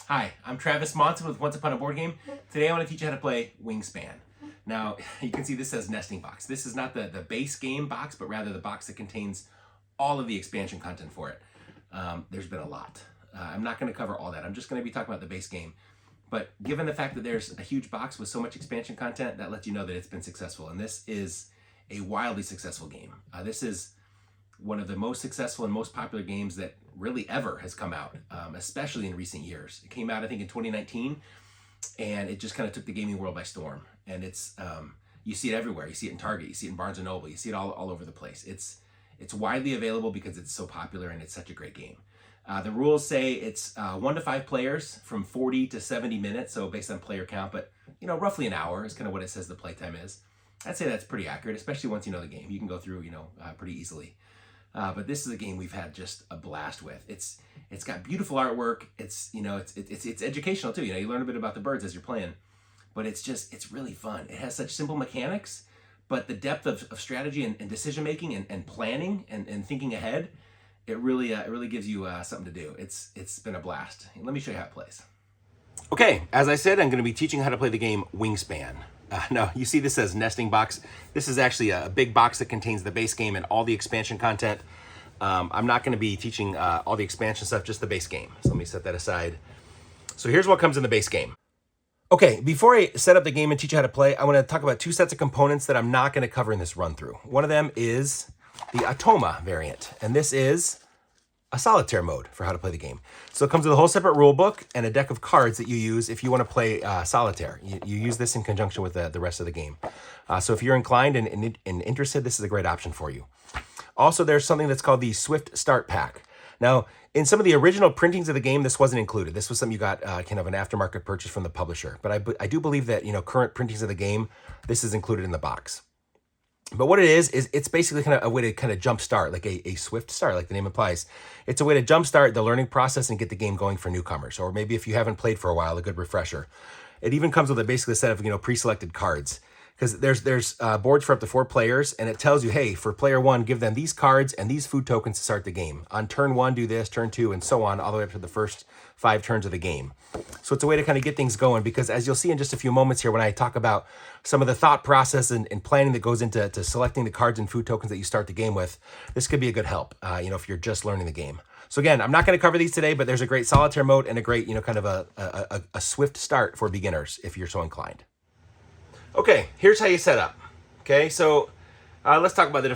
Hi, I'm Travis Monson with Once Upon a Board Game. Today I want to teach you how to play Wingspan. Now, you can see this says nesting box. This is not the base game box, but rather the box that contains all of the expansion content for it. There's been a lot. I'm not going to cover all that. I'm just going to be talking about the base game. But given the fact that there's a huge box with so much expansion content, that lets you know that it's been successful. And this is a wildly successful game. This is one of the most successful and most popular games that really ever has come out, especially in recent years. It came out, I think, in 2019, and it just kind of took the gaming world by storm. And it's you see it everywhere. You see it in Target, you see it in Barnes & Noble, you see it all over the place. It's widely available because it's so popular and it's such a great game. The rules say it's 1 to 5 players from 40 to 70 minutes, so based on player count, but roughly an hour is kind of what it says the playtime is. I'd say that's pretty accurate, especially once you know the game. You can go through, pretty easily. But this is a game we've had just a blast with. It's got beautiful artwork. It's educational too. You learn a bit about the birds as you're playing, but it's really fun. It has such simple mechanics, but the depth of strategy and decision making and planning and thinking ahead, it really gives you something to do. It's been a blast. Let me show you how it plays. Okay, as I said, I'm going to be teaching how to play the game Wingspan. Now, you see this says nesting box. This is actually a big box that contains the base game and all the expansion content. I'm not going to be teaching all the expansion stuff, just the base game. So let me set that aside. So here's what comes in the base game. Okay, before I set up the game and teach you how to play, I want to talk about 2 sets of components that I'm not going to cover in this run through. One of them is the Automa variant, and this is a solitaire mode for how to play the game. So it comes with a whole separate rule book and a deck of cards that you use if you want to play solitaire. You use this in conjunction with the rest of the game. So if you're inclined and interested, this is a great option for you. Also, there's something that's called the Swift Start Pack. Now, in some of the original printings of the game, this wasn't included. This was something you got kind of an aftermarket purchase from the publisher. But I do believe that, current printings of the game, this is included in the box. But what it is it's basically kind of a way to kind of jumpstart, like a swift start, like the name implies. It's a way to jumpstart the learning process and get the game going for newcomers, or maybe if you haven't played for a while, a good refresher. It even comes with basically a set of pre-selected cards, because there's boards for up to 4 players, and it tells you, hey, for player 1, give them these cards and these food tokens to start the game. On turn 1, do this, turn 2, and so on, all the way up to the first 5 turns of the game. So it's a way to kind of get things going, because as you'll see in just a few moments here when I talk about some of the thought process and planning that goes into selecting the cards and food tokens that you start the game with, this could be a good help, if you're just learning the game. So again, I'm not going to cover these today, but there's a great solitaire mode and a great, kind of a swift start for beginners if you're so inclined. Okay, here's how you set up. Okay, so let's talk about the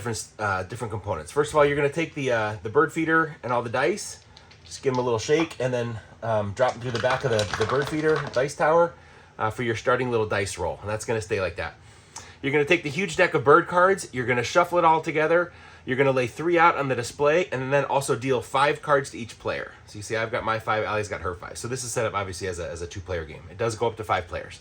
different components. First of all, you're going to take the bird feeder and all the dice, just give them a little shake, and then drop them through the back of the bird feeder dice tower for your starting little dice roll, and that's going to stay like that. You're going to take the huge deck of bird cards, you're going to shuffle it all together, you're going to lay 3 out on the display, and then also deal 5 cards to each player. So you see I've got my 5, Allie's got her 5. So this is set up obviously as a 2-player game. It does go up to 5 players.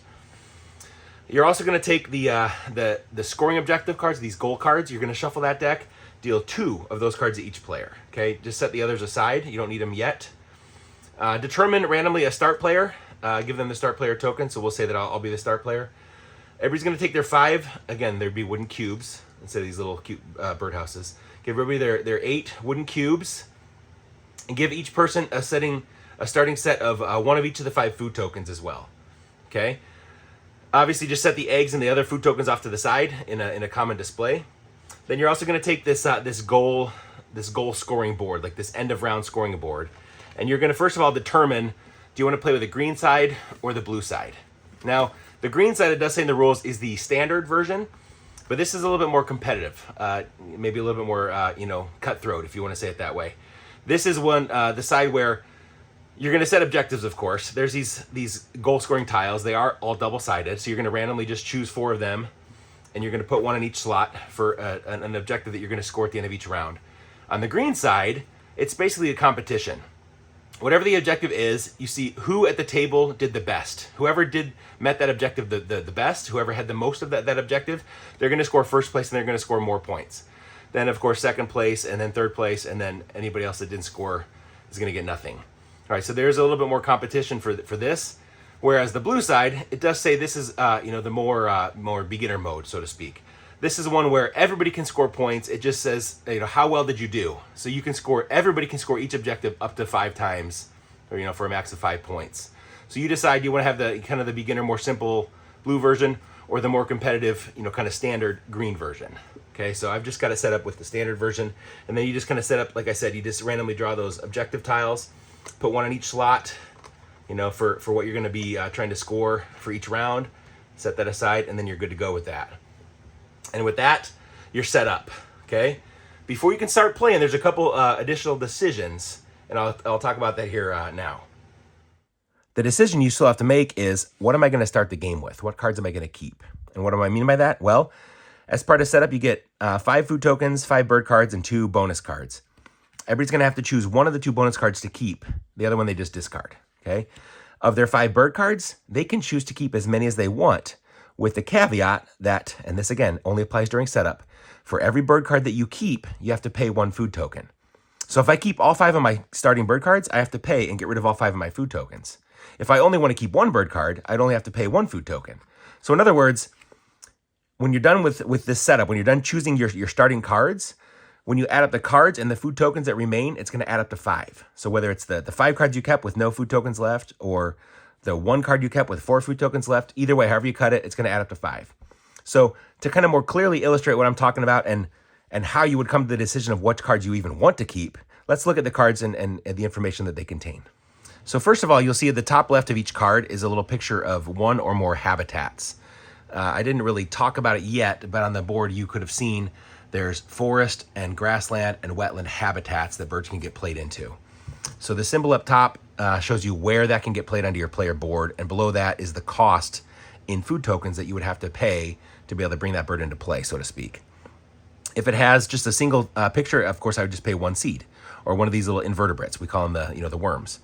You're also going to take the scoring objective cards, these goal cards. You're going to shuffle that deck, deal 2 of those cards to each player. Okay, just set the others aside. You don't need them yet. Determine randomly a start player. Give them the start player token. So we'll say that I'll be the start player. Everybody's going to take their 5. Again, there'd be wooden cubes instead of these little cute birdhouses. Give everybody their 8 wooden cubes, and give each person a starting set of 1 of each of the 5 food tokens as well. Okay. Obviously, just set the eggs and the other food tokens off to the side in a common display. Then you're also going to take this goal scoring board, like this end of round scoring board, and you're going to first of all determine, do you want to play with the green side or the blue side? Now, the green side, it does say in the rules, is the standard version, but this is a little bit more competitive, maybe a little bit more cutthroat, if you want to say it that way. This is the side where you're going to set objectives, of course. There's these goal-scoring tiles. They are all double-sided, so you're going to randomly just choose 4 of them, and you're going to put 1 in each slot for an objective that you're going to score at the end of each round. On the green side, it's basically a competition. Whatever the objective is, you see who at the table did the best. Whoever met that objective the best, whoever had the most of that objective, they're going to score first place, and they're going to score more points. Then, of course, second place, and then third place, and then anybody else that didn't score is going to get nothing. All right, so there's a little bit more competition for this, whereas the blue side, it does say this is the more beginner mode, so to speak. This is one where everybody can score points. It just says, how well did you do? So you can score, everybody can score each objective up to 5 times, or, for a max of 5 points. So you decide you want to have the kind of the beginner, more simple blue version, or the more competitive, kind of standard green version. Okay, so I've just got it set up with the standard version, and then you just kind of set up, like I said, you just randomly draw those objective tiles, put one on each slot, for what you're going to be trying to score for each round. Set that aside, and then you're good to go with that. And with that, you're set up. Okay. Before you can start playing, there's a couple additional decisions, and I'll talk about that here now. The decision you still have to make is, what am I going to start the game with? What cards am I going to keep? And what do I mean by that? Well, as part of setup, you get 5 food tokens, 5 bird cards, and 2 bonus cards. Everybody's going to have to choose one of the 2 bonus cards to keep. The other one they just discard. Okay. Of their 5 bird cards, they can choose to keep as many as they want, with the caveat that, and this again only applies during setup, for every bird card that you keep, you have to pay 1 food token. So if I keep all 5 of my starting bird cards, I have to pay and get rid of all 5 of my food tokens. If I only want to keep 1 bird card, I'd only have to pay 1 food token. So in other words, when you're done with this setup, when you're done choosing your starting cards, when you add up the cards and the food tokens that remain, it's going to add up to 5. So whether it's the 5 cards you kept with no food tokens left, or the 1 card you kept with 4 food tokens left, either way, however you cut it, it's going to add up to 5. So to kind of more clearly illustrate what I'm talking about and how you would come to the decision of what cards you even want to keep, let's look at the cards and the information that they contain. So first of all, you'll see at the top left of each card is a little picture of 1 or more habitats. I didn't really talk about it yet, but on the board you could have seen there's forest and grassland and wetland habitats that birds can get played into. So the symbol up top shows you where that can get played onto your player board, and below that is the cost in food tokens that you would have to pay to be able to bring that bird into play, so to speak. If it has just a single picture, of course I would just pay 1 seed, or one of these little invertebrates. We call them the worms.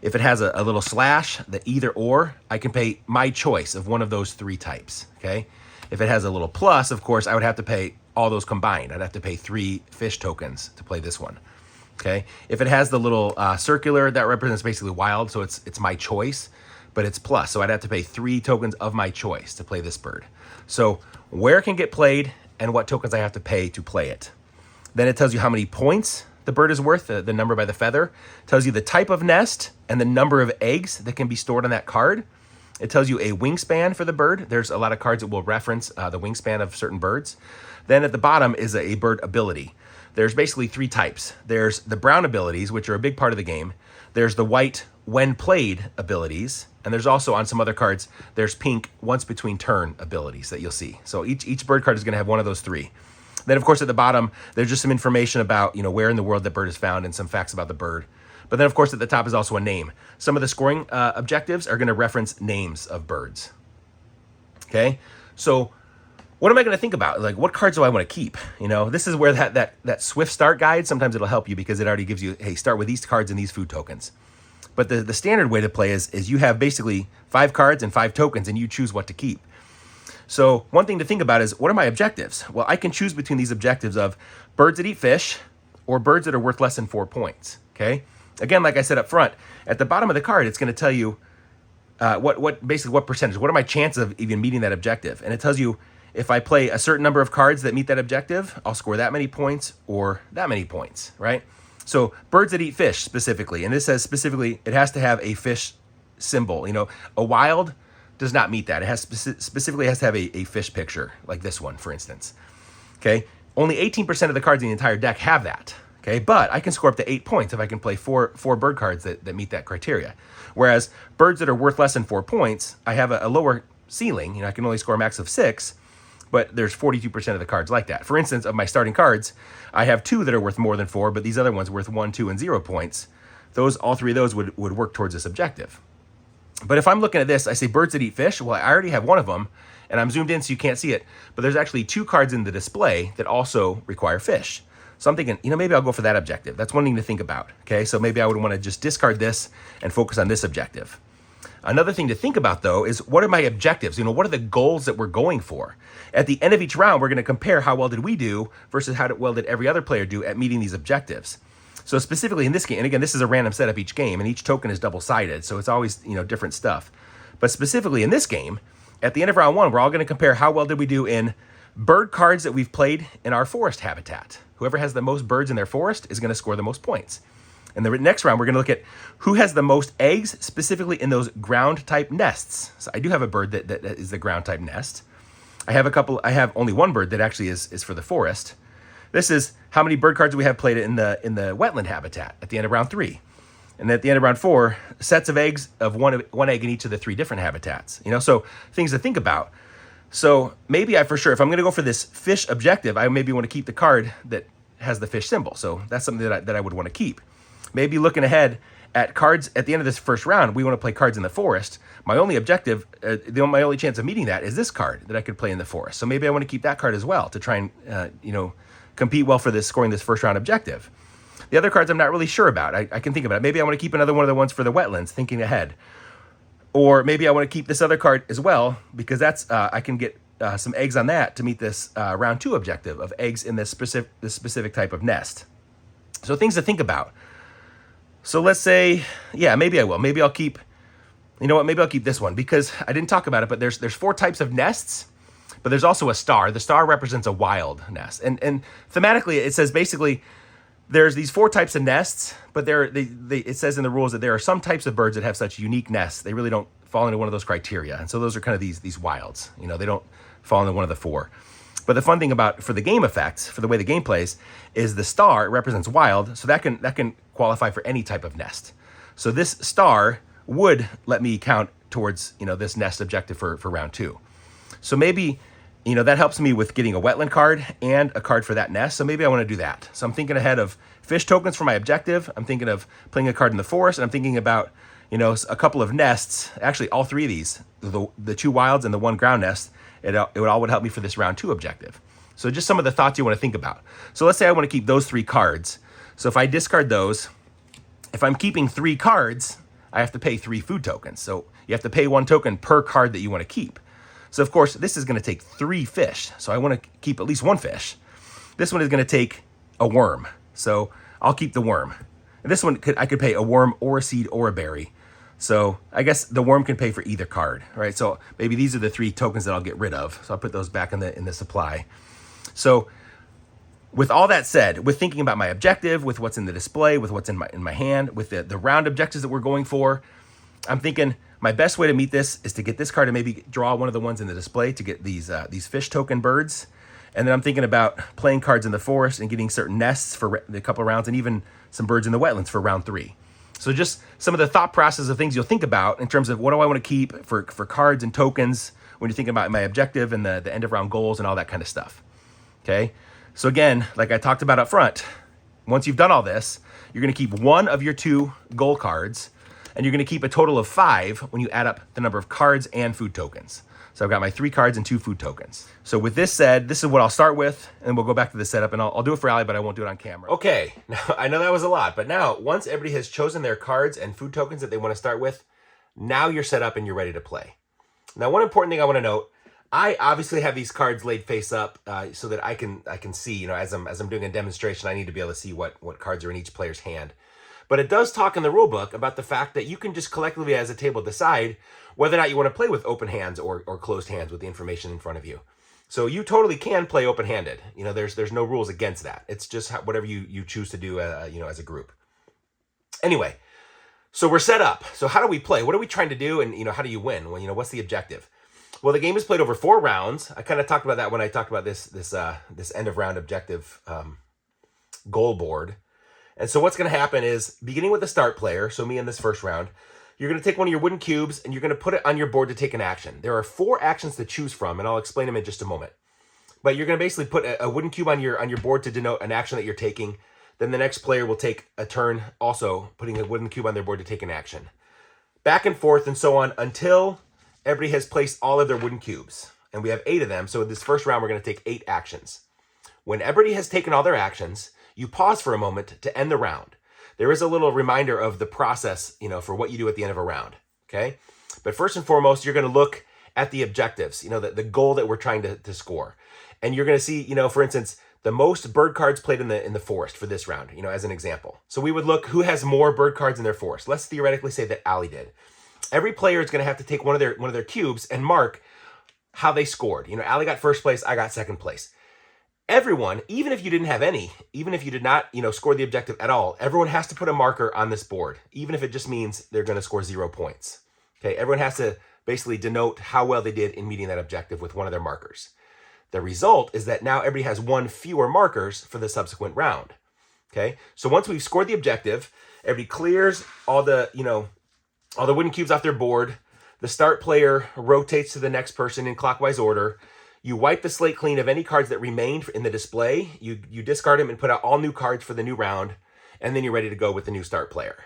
If it has a little slash, the either or, I can pay my choice of one of those 3 types. Okay. If it has a little plus, of course, I would have to pay all those combined. I'd have to pay 3 fish tokens to play this one. Okay. If it has the little circular, that represents basically wild, so it's my choice, but it's plus. So I'd have to pay 3 tokens of my choice to play this bird. So where it can get played and what tokens I have to pay to play it. Then it tells you how many points the bird is worth, the number by the feather. It tells you the type of nest and the number of eggs that can be stored on that card. It tells you a wingspan for the bird. There's a lot of cards that will reference the wingspan of certain birds. Then at the bottom is a bird ability. There's basically 3 types. There's the brown abilities, which are a big part of the game. There's the white when played abilities. And there's also on some other cards, there's pink once between turn abilities that you'll see. So each bird card is going to have one of those 3. Then, of course, at the bottom, there's just some information about, where in the world that bird is found and some facts about the bird. But then, of course, at the top is also a name. Some of the scoring objectives are going to reference names of birds. Okay? So what am I going to think about? Like, what cards do I want to keep? This is where that swift start guide, sometimes it'll help you because it already gives you, hey, start with these cards and these food tokens. But the standard way to play is you have basically 5 cards and 5 tokens, and you choose what to keep. So one thing to think about is, what are my objectives? Well, I can choose between these objectives of birds that eat fish or birds that are worth less than 4 points. Okay. Again, like I said up front, at the bottom of the card, it's going to tell you what percentage, what are my chances of even meeting that objective? And it tells you if I play a certain number of cards that meet that objective, I'll score that many points or that many points, right? So birds that eat fish specifically, and this says specifically it has to have a fish symbol. A wild does not meet that. It has specifically has to have a fish picture, like this one, for instance. Okay, only 18% of the cards in the entire deck have that. Okay, but I can score up to 8 points if I can play four bird cards that meet that criteria. Whereas birds that are worth less than 4 points, I have a lower ceiling. I can only score a max of 6, but there's 42% of the cards like that. For instance, of my starting cards, I have 2 that are worth more than 4, but these other ones worth 1, 2, and 0 points. All 3 of those would work towards this objective. But if I'm looking at this, I say birds that eat fish. Well, I already have one of them, and I'm zoomed in so you can't see it. But there's actually 2 cards in the display that also require fish. So I'm thinking, maybe I'll go for that objective. That's one thing to think about. Okay, so maybe I would want to just discard this and focus on this objective. Another thing to think about, though, is what are my objectives? What are the goals that we're going for? At the end of each round, we're going to compare how well did we do versus how well did every other player do at meeting these objectives. So specifically in this game, and again, this is a random setup each game, and each token is double-sided, so it's always, different stuff. But specifically in this game, at the end of round 1, we're all going to compare how well did we do in bird cards that we've played in our forest habitat. Whoever has the most birds in their forest is going to score the most points. And the next round, we're going to look at who has the most eggs, specifically in those ground-type nests. So I do have a bird that is the ground-type nest. I have only one bird that actually is for the forest. This is how many bird cards we have played in the wetland habitat at the end of round 3. And at the end of round 4, sets of eggs of one egg in each of the 3 different habitats. So things to think about. So maybe if I'm going to go for this fish objective, I maybe want to keep the card that has the fish symbol. So that's something that I would want to keep. Maybe looking ahead at cards at the end of this first round, we want to play cards in the forest. My only objective, my only chance of meeting that is this card that I could play in the forest. So maybe I want to keep that card as well to try and, compete well for scoring this first round objective. The other cards I'm not really sure about. I can think about it. Maybe I want to keep another one of the ones for the wetlands, thinking ahead. Or maybe I want to keep this other card as well, because that's I can get some eggs on that to meet this round 2 objective of eggs in this specific type of nest. So things to think about. So let's say, maybe I will. Maybe I'll keep, maybe I'll keep this one, because I didn't talk about it, but there's 4 types of nests, but there's also a star. The star represents a wild nest. And thematically, it says basically there's these 4 types of nests, but it says in the rules that there are some types of birds that have such unique nests. They really don't fall into one of those criteria. And so those are kind of these wilds. They don't fall into one of the 4. But the fun thing for the game effects, for the way the game plays, is the star represents wild, so that can qualify for any type of nest. So this star would let me count towards this nest objective for round 2. So maybe that helps me with getting a wetland card and a card for that nest. So maybe I want to do that. So I'm thinking ahead of fish tokens for my objective. I'm thinking of playing a card in the forest, and I'm thinking about a couple of nests. Actually, all 3 of these, the 2 wilds and the 1 ground nest. It all would help me for this round 2 objective. So just some of the thoughts you want to think about. So let's say I want to keep those 3 cards. So if I discard those, if I'm keeping 3 cards, I have to pay 3 food tokens. So you have to pay 1 token per card that you want to keep. So of course, this is going to take 3 fish. So I want to keep at least 1 fish. This one is going to take a worm. So I'll keep the worm. And this one, I could pay a worm or a seed or a berry. So I guess the worm can pay for either card, right? So maybe these are the 3 tokens that I'll get rid of. So I'll put those back in the supply. So with all that said, with thinking about my objective, with what's in the display, with what's in my hand, with the round objectives that we're going for, I'm thinking my best way to meet this is to get this card and maybe draw one of the ones in the display to get these fish token birds. And then I'm thinking about playing cards in the forest and getting certain nests for a couple of rounds, and even some birds in the wetlands for round 3. So just some of the thought process of things you'll think about in terms of what do I want to keep for cards and tokens when you're thinking about my objective and the end of round goals and all that kind of stuff. Okay. So again, like I talked about up front, once you've done all this, you're going to keep 1 of your 2 goal cards, and you're going to keep a total of 5 when you add up the number of cards and food tokens. So I've got my 3 cards and 2 food tokens. So with this said, this is what I'll start with, and we'll go back to the setup, and I'll do it for Ali, but I won't do it on camera. Okay, now I know that was a lot, but now once everybody has chosen their cards and food tokens that they want to start with, now you're set up and you're ready to play. Now, one important thing I want to note, I obviously have these cards laid face up so that I can see, as I'm doing a demonstration, I need to be able to see what cards are in each player's hand. But it does talk in the rule book about the fact that you can just collectively as a table decide whether or not you want to play with open hands or closed hands with the information in front of you. So you totally can play open-handed. There's no rules against that. It's just whatever you choose to do, as a group. Anyway, so we're set up. So how do we play? What are we trying to do? And, how do you win? Well, what's the objective? Well, the game is played over 4 rounds. I kind of talked about that when I talked about this end of round objective goal board. And so what's going to happen is, beginning with the start player, so me in this first round, you're going to take one of your wooden cubes and you're going to put it on your board to take an action. There are 4 actions to choose from, and I'll explain them in just a moment. But you're going to basically put a wooden cube on your board to denote an action that you're taking. Then the next player will take a turn also putting a wooden cube on their board to take an action. Back and forth and so on until everybody has placed all of their wooden cubes. And we have 8 of them, so in this first round we're going to take 8 actions. When everybody has taken all their actions, you pause for a moment to end the round. There is a little reminder of the process, for what you do at the end of a round, okay? But first and foremost, you're going to look at the objectives, the goal that we're trying to score. And you're going to see, for instance, the most bird cards played in the forest for this round, as an example. So we would look who has more bird cards in their forest. Let's theoretically say that Ali did. Every player is going to have to take one of their cubes and mark how they scored. Ali got first place, I got second place. everyone, even if you didn't have any, even if you did not, score the objective at all, everyone has to put a marker on this board, even if it just means they're going to score 0 points. Okay, everyone has to basically denote how well they did in meeting that objective with one of their markers. The result is that now everybody has 1 fewer markers for the subsequent round. Okay, so once we've scored the objective, everybody clears all the, all the wooden cubes off their board. The start player rotates to the next person in clockwise order. You wipe the slate clean of any cards that remained in the display. You discard them and put out all new cards for the new round, and then you're ready to go with the new start player.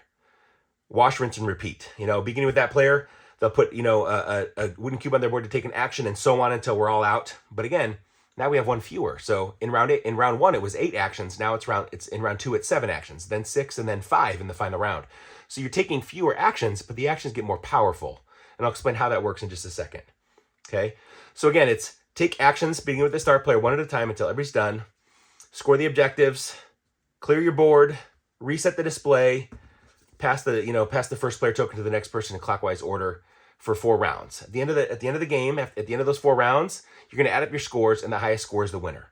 Wash, rinse, and repeat. Beginning with that player, they'll put, a wooden cube on their board to take an action, and so on until we're all out. But again, now we have 1 fewer. So in round 1, it was 8 actions. Now it's in round 2, it's 7 actions, then 6, and then 5 in the final round. So you're taking fewer actions, but the actions get more powerful. And I'll explain how that works in just a second. Okay. So again, it's take actions beginning with the start player 1 at a time until everybody's done. Score the objectives, clear your board, reset the display, pass the first player token to the next person in clockwise order for 4 rounds. At the end of the game, at the end of those 4 rounds, you're going to add up your scores, and the highest score is the winner.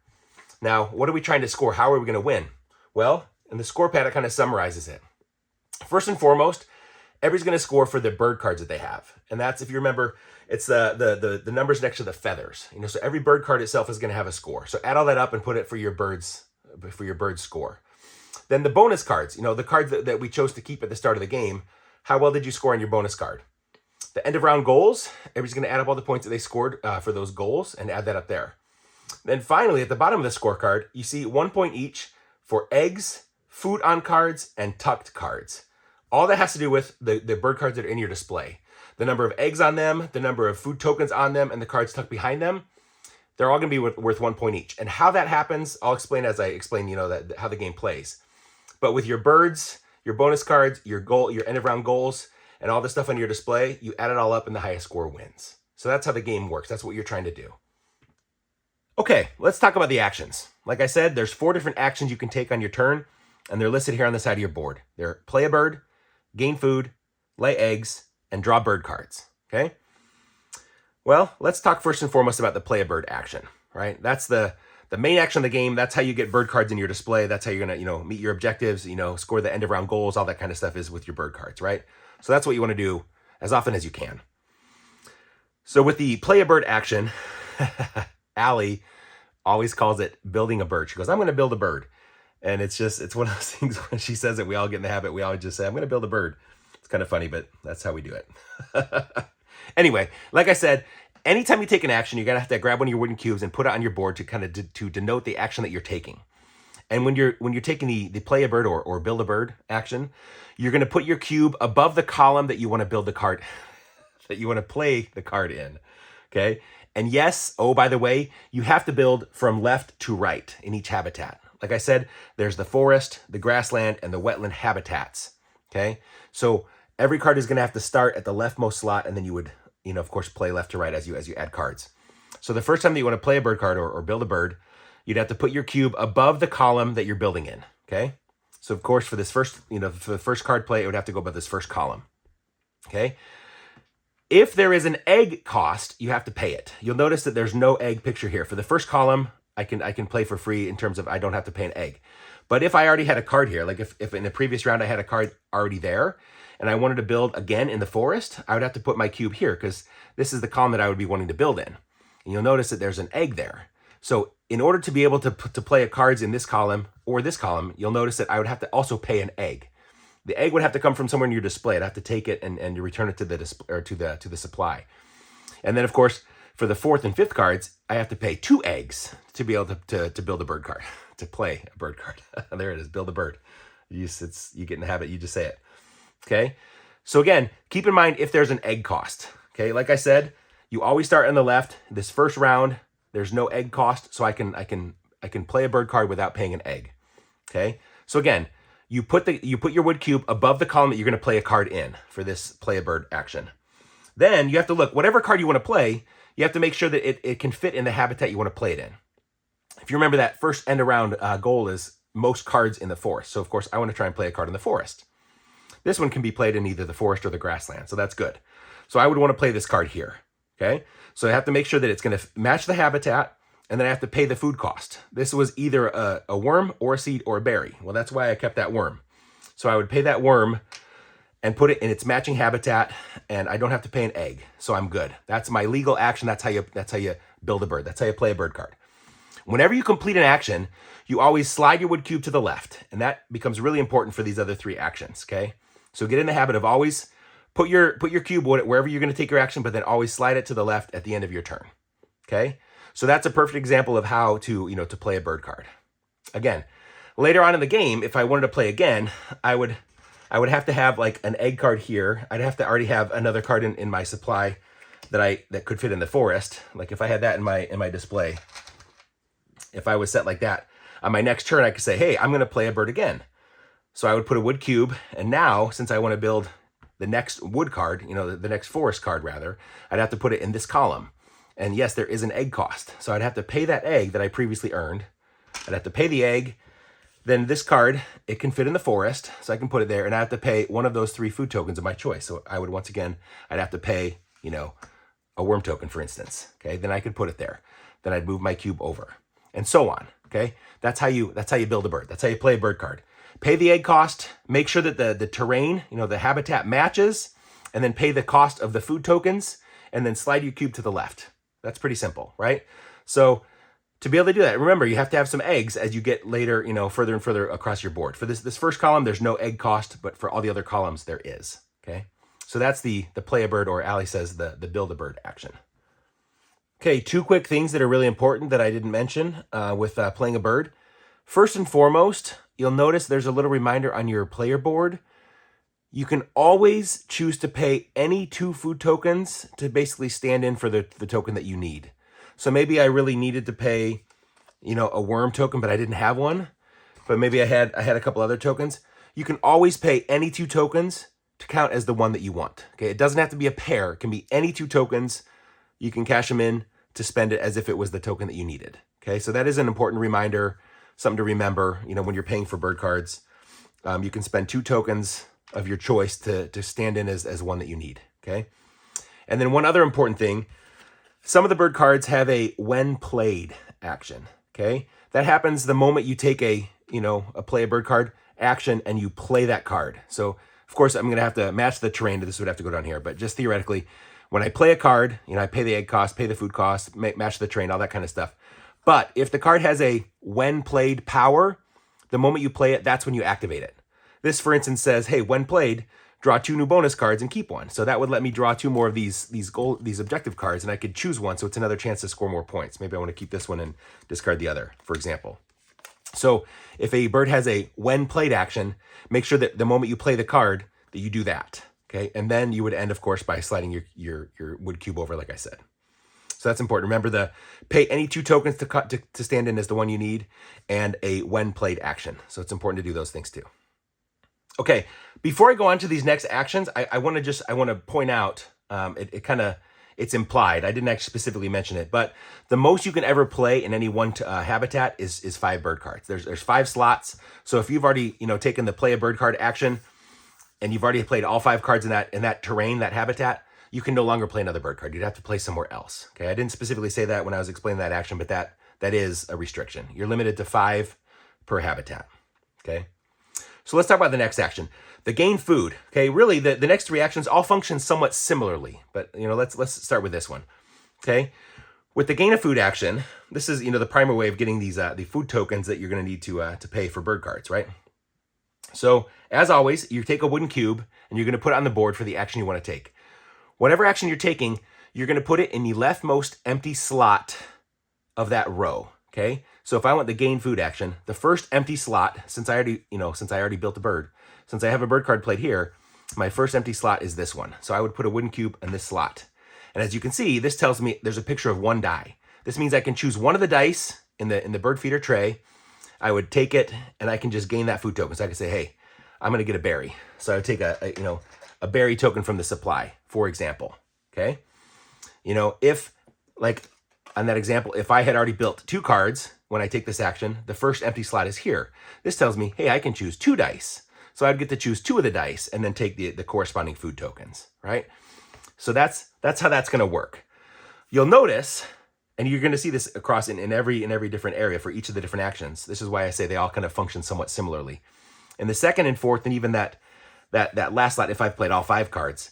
Now, what are we trying to score? How are we going to win? Well, in the score pad, it kind of summarizes it. First and foremost, everybody's going to score for the bird cards that they have. And that's, if you remember, it's the numbers next to the feathers. So every bird card itself is going to have a score. So add all that up and put it for your bird's score. Then the bonus cards, the cards that we chose to keep at the start of the game, how well did you score on your bonus card? The end of round goals, everybody's going to add up all the points that they scored for those goals and add that up there. Then finally, at the bottom of the scorecard, you see 1 point each for eggs, food on cards, and tucked cards. All that has to do with the bird cards that are in your display. The number of eggs on them, the number of food tokens on them, and the cards tucked behind them, they're all going to be worth 1 point each. And how that happens, I'll explain as I explain, how the game plays. But with your birds, your bonus cards, your end of round goals, and all the stuff on your display, you add it all up and the highest score wins. So that's how the game works. That's what you're trying to do. Okay, let's talk about the actions. Like I said, there's 4 different actions you can take on your turn, and they're listed here on the side of your board. They're play a bird, gain food, lay eggs, and draw bird cards. Okay? Well, let's talk first and foremost about the play a bird action, right? That's the main action of the game. That's how you get bird cards in your display. That's how you're going to, meet your objectives, score the end of round goals, all that kind of stuff is with your bird cards, right? So that's what you want to do as often as you can. So with the play a bird action, Allie always calls it building a bird. She goes, I'm going to build a bird. And it's one of those things when she says it, we all get in the habit. We always just say, I'm going to build a bird. It's kind of funny, but that's how we do it. Anyway, like I said, anytime you take an action, you're going to have to grab one of your wooden cubes and put it on your board to kind of to denote the action that you're taking. And when you're taking the play a bird or build a bird action, you're going to put your cube above the column that you want to build the card, that you want to play the card in. Okay. And yes, oh, by the way, you have to build from left to right in each habitat. Like I said, there's the forest, the grassland, and the wetland habitats. Okay. So every card is going to have to start at the leftmost slot, and then you would, of course, play left to right as you add cards. So the first time that you want to play a bird card or build a bird, you'd have to put your cube above the column that you're building in. Okay. So of course, for this first, for the first card play, it would have to go above this first column. Okay. If there is an egg cost, you have to pay it. You'll notice that there's no egg picture here. For the first column, I can play for free in terms of I don't have to pay an egg. But if I already had a card here, like if in the previous round I had a card already there, and I wanted to build again in the forest, I would have to put my cube here because this is the column that I would be wanting to build in. And you'll notice that there's an egg there. So in order to be able to play cards in this column or this column, you'll notice that I would have to also pay an egg. The egg would have to come from somewhere in your display. I'd have to take it and return it to the display or to the supply. And then of course, for the 4th and 5th cards, I have to pay 2 eggs to be able to build a bird card, to play a bird card. There it is, build a bird. You get in the habit, you just say it. Okay. So again, keep in mind if there's an egg cost. Okay. Like I said, you always start on the left. This first round, there's no egg cost, so I can play a bird card without paying an egg. Okay. So again, you put your wood cube above the column that you're going to play a card in for this play a bird action. Then you have to look, whatever card you want to play, you have to make sure that it can fit in the habitat you want to play it in. If you remember, that first end around goal is most cards in the forest. So of course I want to try and play a card in the forest. This one can be played in either the forest or the grassland. So that's good. So I would want to play this card here. Okay. So I have to make sure that it's going to match the habitat. and then I have to pay the food cost. This was either a worm or a seed or a berry. Well, that's why I kept that worm. So I would pay that worm and put it in its matching habitat, and I don't have to pay an egg, so I'm good. That's my legal action. That's how you build a bird. That's how you play a bird card. Whenever you complete an action, you always slide your wood cube to the left, and that becomes really important for these other 3 actions, okay? So get in the habit of always put your cube wherever you're going to take your action, but then always slide it to the left at the end of your turn, okay? So that's a perfect example of how to, to play a bird card. Again, later on in the game, if I wanted to play again, I would have to have like an egg card here. I'd have to already have another card in my supply that could fit in the forest. Like if I had that in my display, if I was set like that, on my next turn, I could say, hey, I'm going to play a bird again. So I would put a wood cube. And now, since I want to build the next wood card, the next forest card rather, I'd have to put it in this column. And yes, there is an egg cost. So I'd have to pay that egg that I previously earned. I'd have to pay the egg. Then this card, it can fit in the forest. So I can put it there. And I have to pay one of those 3 food tokens of my choice. So I would, once again, I'd have to pay, a worm token, for instance. Okay, then I could put it there. Then I'd move my cube over. And so on, okay? That's how you build a bird. That's how you play a bird card. Pay the egg cost, make sure that the terrain, the habitat matches, and then pay the cost of the food tokens, and then slide your cube to the left. That's pretty simple, right? So to be able to do that, remember, you have to have some eggs as you get later, further and further across your board. For this first column, there's no egg cost, but for all the other columns, there is, okay? So that's the play a bird, or Allie says the build a bird action. Okay, 2 quick things that are really important that I didn't mention with playing a bird. First and foremost, you'll notice there's a little reminder on your player board. You can always choose to pay any 2 food tokens to basically stand in for the token that you need. So maybe I really needed to pay, a worm token, but I didn't have one. But maybe I had a couple other tokens. You can always pay any 2 tokens to count as the one that you want. Okay, it doesn't have to be a pair. It can be any 2 tokens. You can cash them in to spend it as if it was the token that you needed. Okay, so that is an important reminder, something to remember, when you're paying for bird cards. You can spend 2 tokens of your choice to stand in as one that you need, okay? And then one other important thing, some of the bird cards have a when played action, okay? That happens the moment you take a play a bird card action and you play that card. So, of course, I'm going to have to match the terrain. This would have to go down here, but just theoretically, when I play a card, I pay the egg cost, pay the food cost, match the terrain, all that kind of stuff. But if the card has a when played power, the moment you play it, that's when you activate it. This, for instance, says, hey, when played, draw 2 new bonus cards and keep one. So that would let me draw 2 more of these objective cards, and I could choose one, so it's another chance to score more points. Maybe I want to keep this one and discard the other, for example. So if a bird has a when played action, make sure that the moment you play the card, that you do that. Okay, and then you would end, of course, by sliding your wood cube over, like I said. So that's important. Remember, pay any 2 tokens to stand in as the one you need, and a when played action. So it's important to do those things too. Okay, before I go on to these next actions, I want to point out, it's implied. I didn't actually specifically mention it, but the most you can ever play in any one habitat is 5 bird cards. There's 5 slots. So if you've already taken the play a bird card action, and you've already played all 5 cards in that terrain, that habitat, you can no longer play another bird card. You'd have to play somewhere else. Okay, I didn't specifically say that when I was explaining that action, but that is a restriction. You're limited to 5 per habitat. Okay, so let's talk about the next action, the gain food. Okay, really the next 3 actions all function somewhat similarly, but let's start with this one. Okay, with the gain a food action, this is the primary way of getting these the food tokens that you're going to need to pay for bird cards, right? So, as always, you take a wooden cube and you're going to put it on the board for the action you want to take. Whatever action you're taking, you're going to put it in the leftmost empty slot of that row, okay? So if I want the gain food action, the first empty slot, since I already built a bird, since I have a bird card played here, my first empty slot is this one. So I would put a wooden cube in this slot. And as you can see, this tells me there's a picture of 1 die. This means I can choose one of the dice in the bird feeder tray. I would take it and I can just gain that food token. So I can say, hey, I'm going to get a berry. So I would take a berry token from the supply, for example. Okay. If like on that example, if I had already built 2 cards when I take this action, the first empty slot is here. This tells me, hey, I can choose 2 dice. So I'd get to choose 2 of the dice and then take the corresponding food tokens, right? So that's how that's going to work. You'll notice And you're going to see this across in every different area for each of the different actions. This is why I say they all kind of function somewhat similarly. In the second and fourth, and even that last slot, if I've played all 5 cards,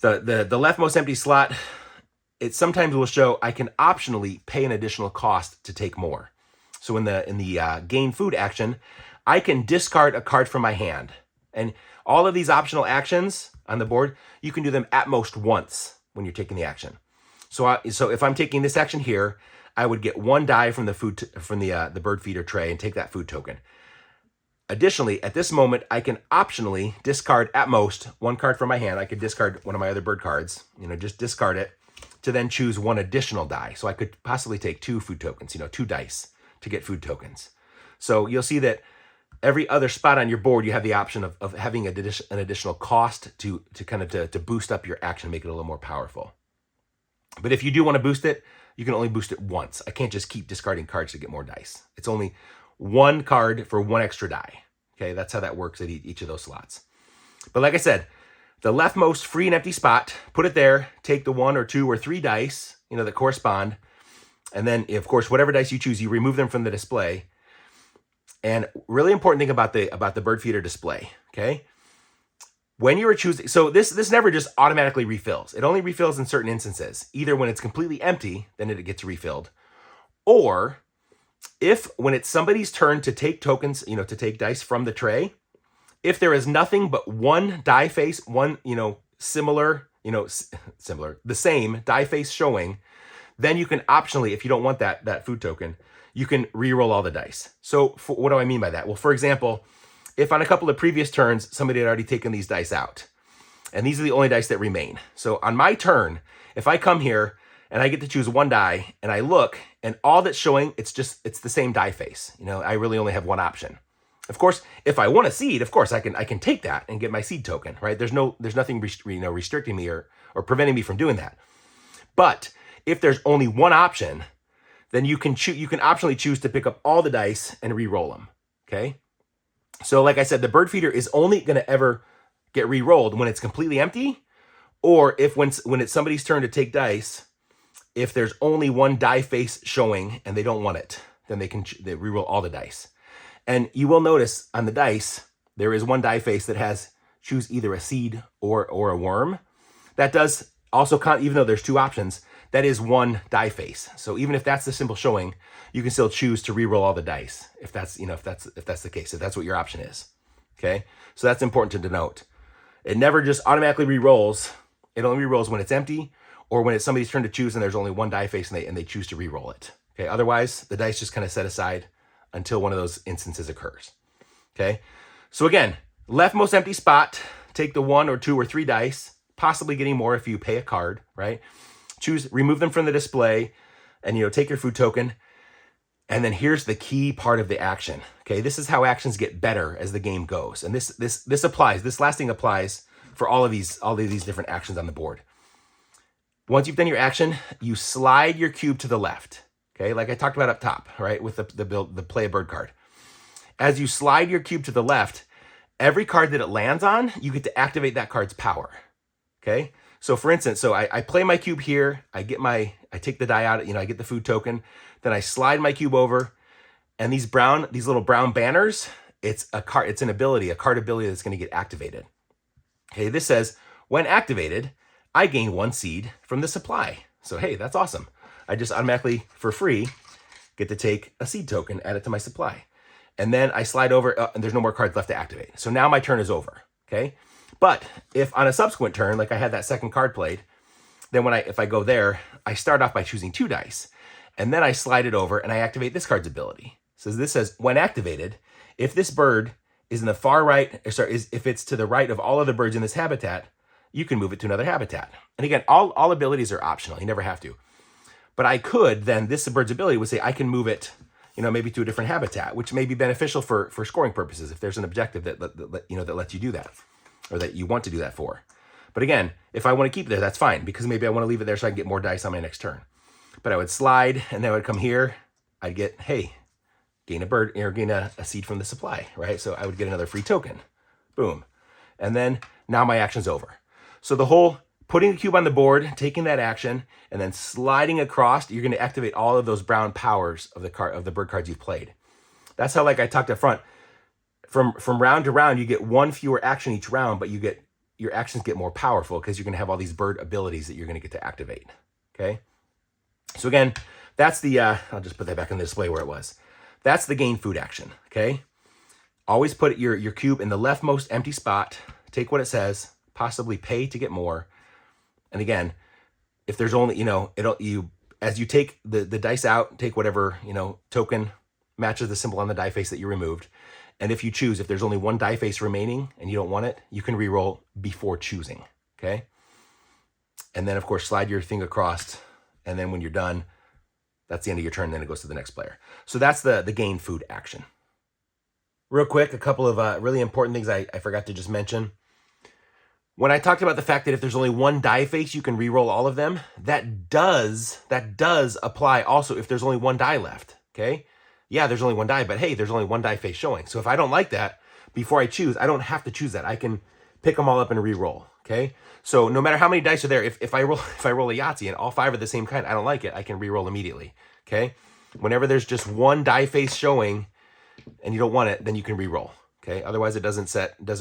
the leftmost empty slot, it sometimes will show I can optionally pay an additional cost to take more. So in the gain food action, I can discard a card from my hand. And all of these optional actions on the board, you can do them at most once when you're taking the action. So if I'm taking this action here, I would get 1 die from the bird feeder tray and take that food token. Additionally, at this moment, I can optionally discard at most 1 card from my hand. I could discard one of my other bird cards, just discard it to then choose 1 additional die. So I could possibly take 2 food tokens, 2 dice to get food tokens. So you'll see that every other spot on your board, you have the option of having an additional cost to boost up your action, make it a little more powerful. But if you do want to boost it, you can only boost it once. I can't just keep discarding cards to get more dice. It's only 1 card for 1 extra die. Okay, that's how that works at each of those slots. But like I said, the leftmost free and empty spot, put it there, take the 1 or 2 or 3 dice, that correspond. And then, of course, whatever dice you choose, you remove them from the display. And really important thing about the bird feeder display, okay? When you are choosing, so this never just automatically refills. It only refills in certain instances. Either when it's completely empty, then it gets refilled. Or if when it's somebody's turn to take tokens, to take dice from the tray, if there is nothing but 1 die face, one, similar, the same die face showing, then you can optionally, if you don't want that food token, you can re-roll all the dice. So what do I mean by that? Well, for example, if on a couple of previous turns, somebody had already taken these dice out, and these are the only dice that remain. So on my turn, if I come here and I get to choose 1 die and I look and all that's showing, it's the same die face. I really only have 1 option. Of course, if I want a seed, of course I can take that and get my seed token, right? There's nothing restricting me or preventing me from doing that. But if there's only 1 option, then you can optionally choose to pick up all the dice and re-roll them, okay? So like I said, the bird feeder is only going to ever get re-rolled when it's completely empty, or if when it's somebody's turn to take dice, if there's only 1 die face showing and they don't want it, then they re-roll all the dice. And you will notice on the dice, there is 1 die face that has choose either a seed or a worm. That does also count, even though there's 2 options, that is 1 die face. So even if that's the symbol showing, you can still choose to re-roll all the dice if that's the case, if that's what your option is. Okay? So that's important to denote. It never just automatically re-rolls. It only re-rolls when it's empty or when it's somebody's turn to choose and there's only 1 die face and they choose to re-roll it. Okay? Otherwise, the dice just kind of set aside until one of those instances occurs. Okay? So again, leftmost empty spot, take the 1 or 2 or 3 dice, possibly getting more if you pay a card, right? Remove them from the display and, take your food token. And then here's the key part of the action. Okay, this is how actions get better as the game goes. And this applies, this last thing applies for all of these different actions on the board. Once you've done your action, you slide your cube to the left. Okay, like I talked about up top, right, with the play a bird card. As you slide your cube to the left, every card that it lands on, you get to activate that card's power. Okay? So for instance, I play my cube here, I take the die out, I get the food token, then I slide my cube over, and these little brown banners, it's an ability, a card ability that's going to get activated. Okay, this says, when activated, I gain 1 seed from the supply. So hey, that's awesome. I just automatically, for free, get to take a seed token, add it to my supply. And then I slide over, and there's no more cards left to activate. So now my turn is over, okay? But if on a subsequent turn, like I had that second card played, then if I go there, I start off by choosing 2 dice. And then I slide it over and I activate this card's ability. So this says, when activated, if this bird is in the far right, if it's to the right of all other birds in this habitat, you can move it to another habitat. And again, all abilities are optional. You never have to. But I could then, this bird's ability would say I can move it, maybe to a different habitat, which may be beneficial for scoring purposes if there's an objective that lets you do that, or that you want to do that for. But again, if I want to keep it there, that's fine, because maybe I want to leave it there so I can get more dice on my next turn. But I would slide, and then I would come here. I'd get, hey, gain a bird, or gain a seed from the supply, right? So I would get another free token. Boom. And then now my action's over. So the whole putting the cube on the board, taking that action, and then sliding across, you're going to activate all of those brown powers of the bird cards you've played. That's how, like I talked up front, from round to round, you get one fewer action each round, but your actions get more powerful because you're going to have all these bird abilities that you're going to get to activate. Okay. So again, that's the, I'll just put that back on the display where it was. That's the gain food action. Okay. Always put your cube in the leftmost empty spot. Take what it says, possibly pay to get more. And again, if there's only, as you take the dice out, take whatever, token matches the symbol on the die face that you removed. And if you choose, if there's only one die face remaining and you don't want it, you can re-roll before choosing, okay? And then, of course, slide your thing across, and then when you're done, that's the end of your turn, then it goes to the next player. So that's the gain food action. Real quick, a couple of really important things I forgot to just mention. When I talked about the fact that if there's only one die face, you can re-roll all of them, that does apply also if there's only one die left, okay? Yeah, there's only one die, but hey, there's only one die face showing. So if I don't like that, before I choose, I don't have to choose that. I can pick them all up and re-roll, okay? So no matter how many dice are there, if I roll a Yahtzee and all 5 are the same kind, I don't like it, I can re-roll immediately, okay? Whenever there's just one die face showing and you don't want it, then you can re-roll, okay? Otherwise, it doesn't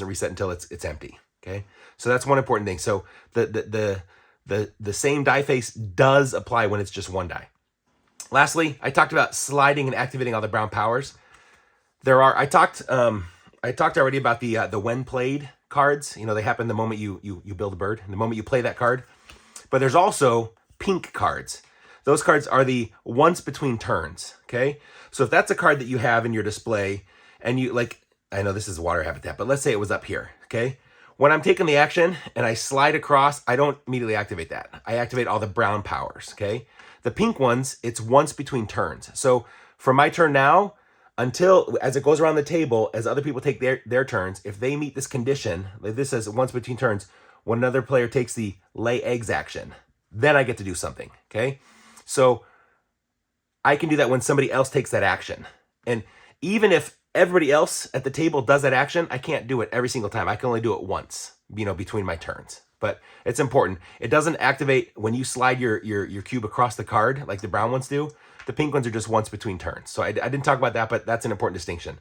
reset until it's empty, okay? So that's one important thing. So the same die face does apply when it's just one die. Lastly, I talked about sliding and activating all the brown powers. I talked already about the when played cards. They happen the moment you build a bird, the moment you play that card. But there's also pink cards. Those cards are the once between turns, okay? So if that's a card that you have in your display and you I know this is water habitat, but let's say it was up here, okay? When I'm taking the action and I slide across, I don't immediately activate that. I activate all the brown powers, okay? The pink ones, it's once between turns. So for my turn now, as it goes around the table, as other people take their turns, if they meet this condition, like this says once between turns, when another player takes the lay eggs action, then I get to do something, okay? So I can do that when somebody else takes that action. And even if everybody else at the table does that action, I can't do it every single time. I can only do it once, between my turns. But it's important. It doesn't activate when you slide your cube across the card like the brown ones do. The pink ones are just once between turns. So I didn't talk about that, but that's an important distinction.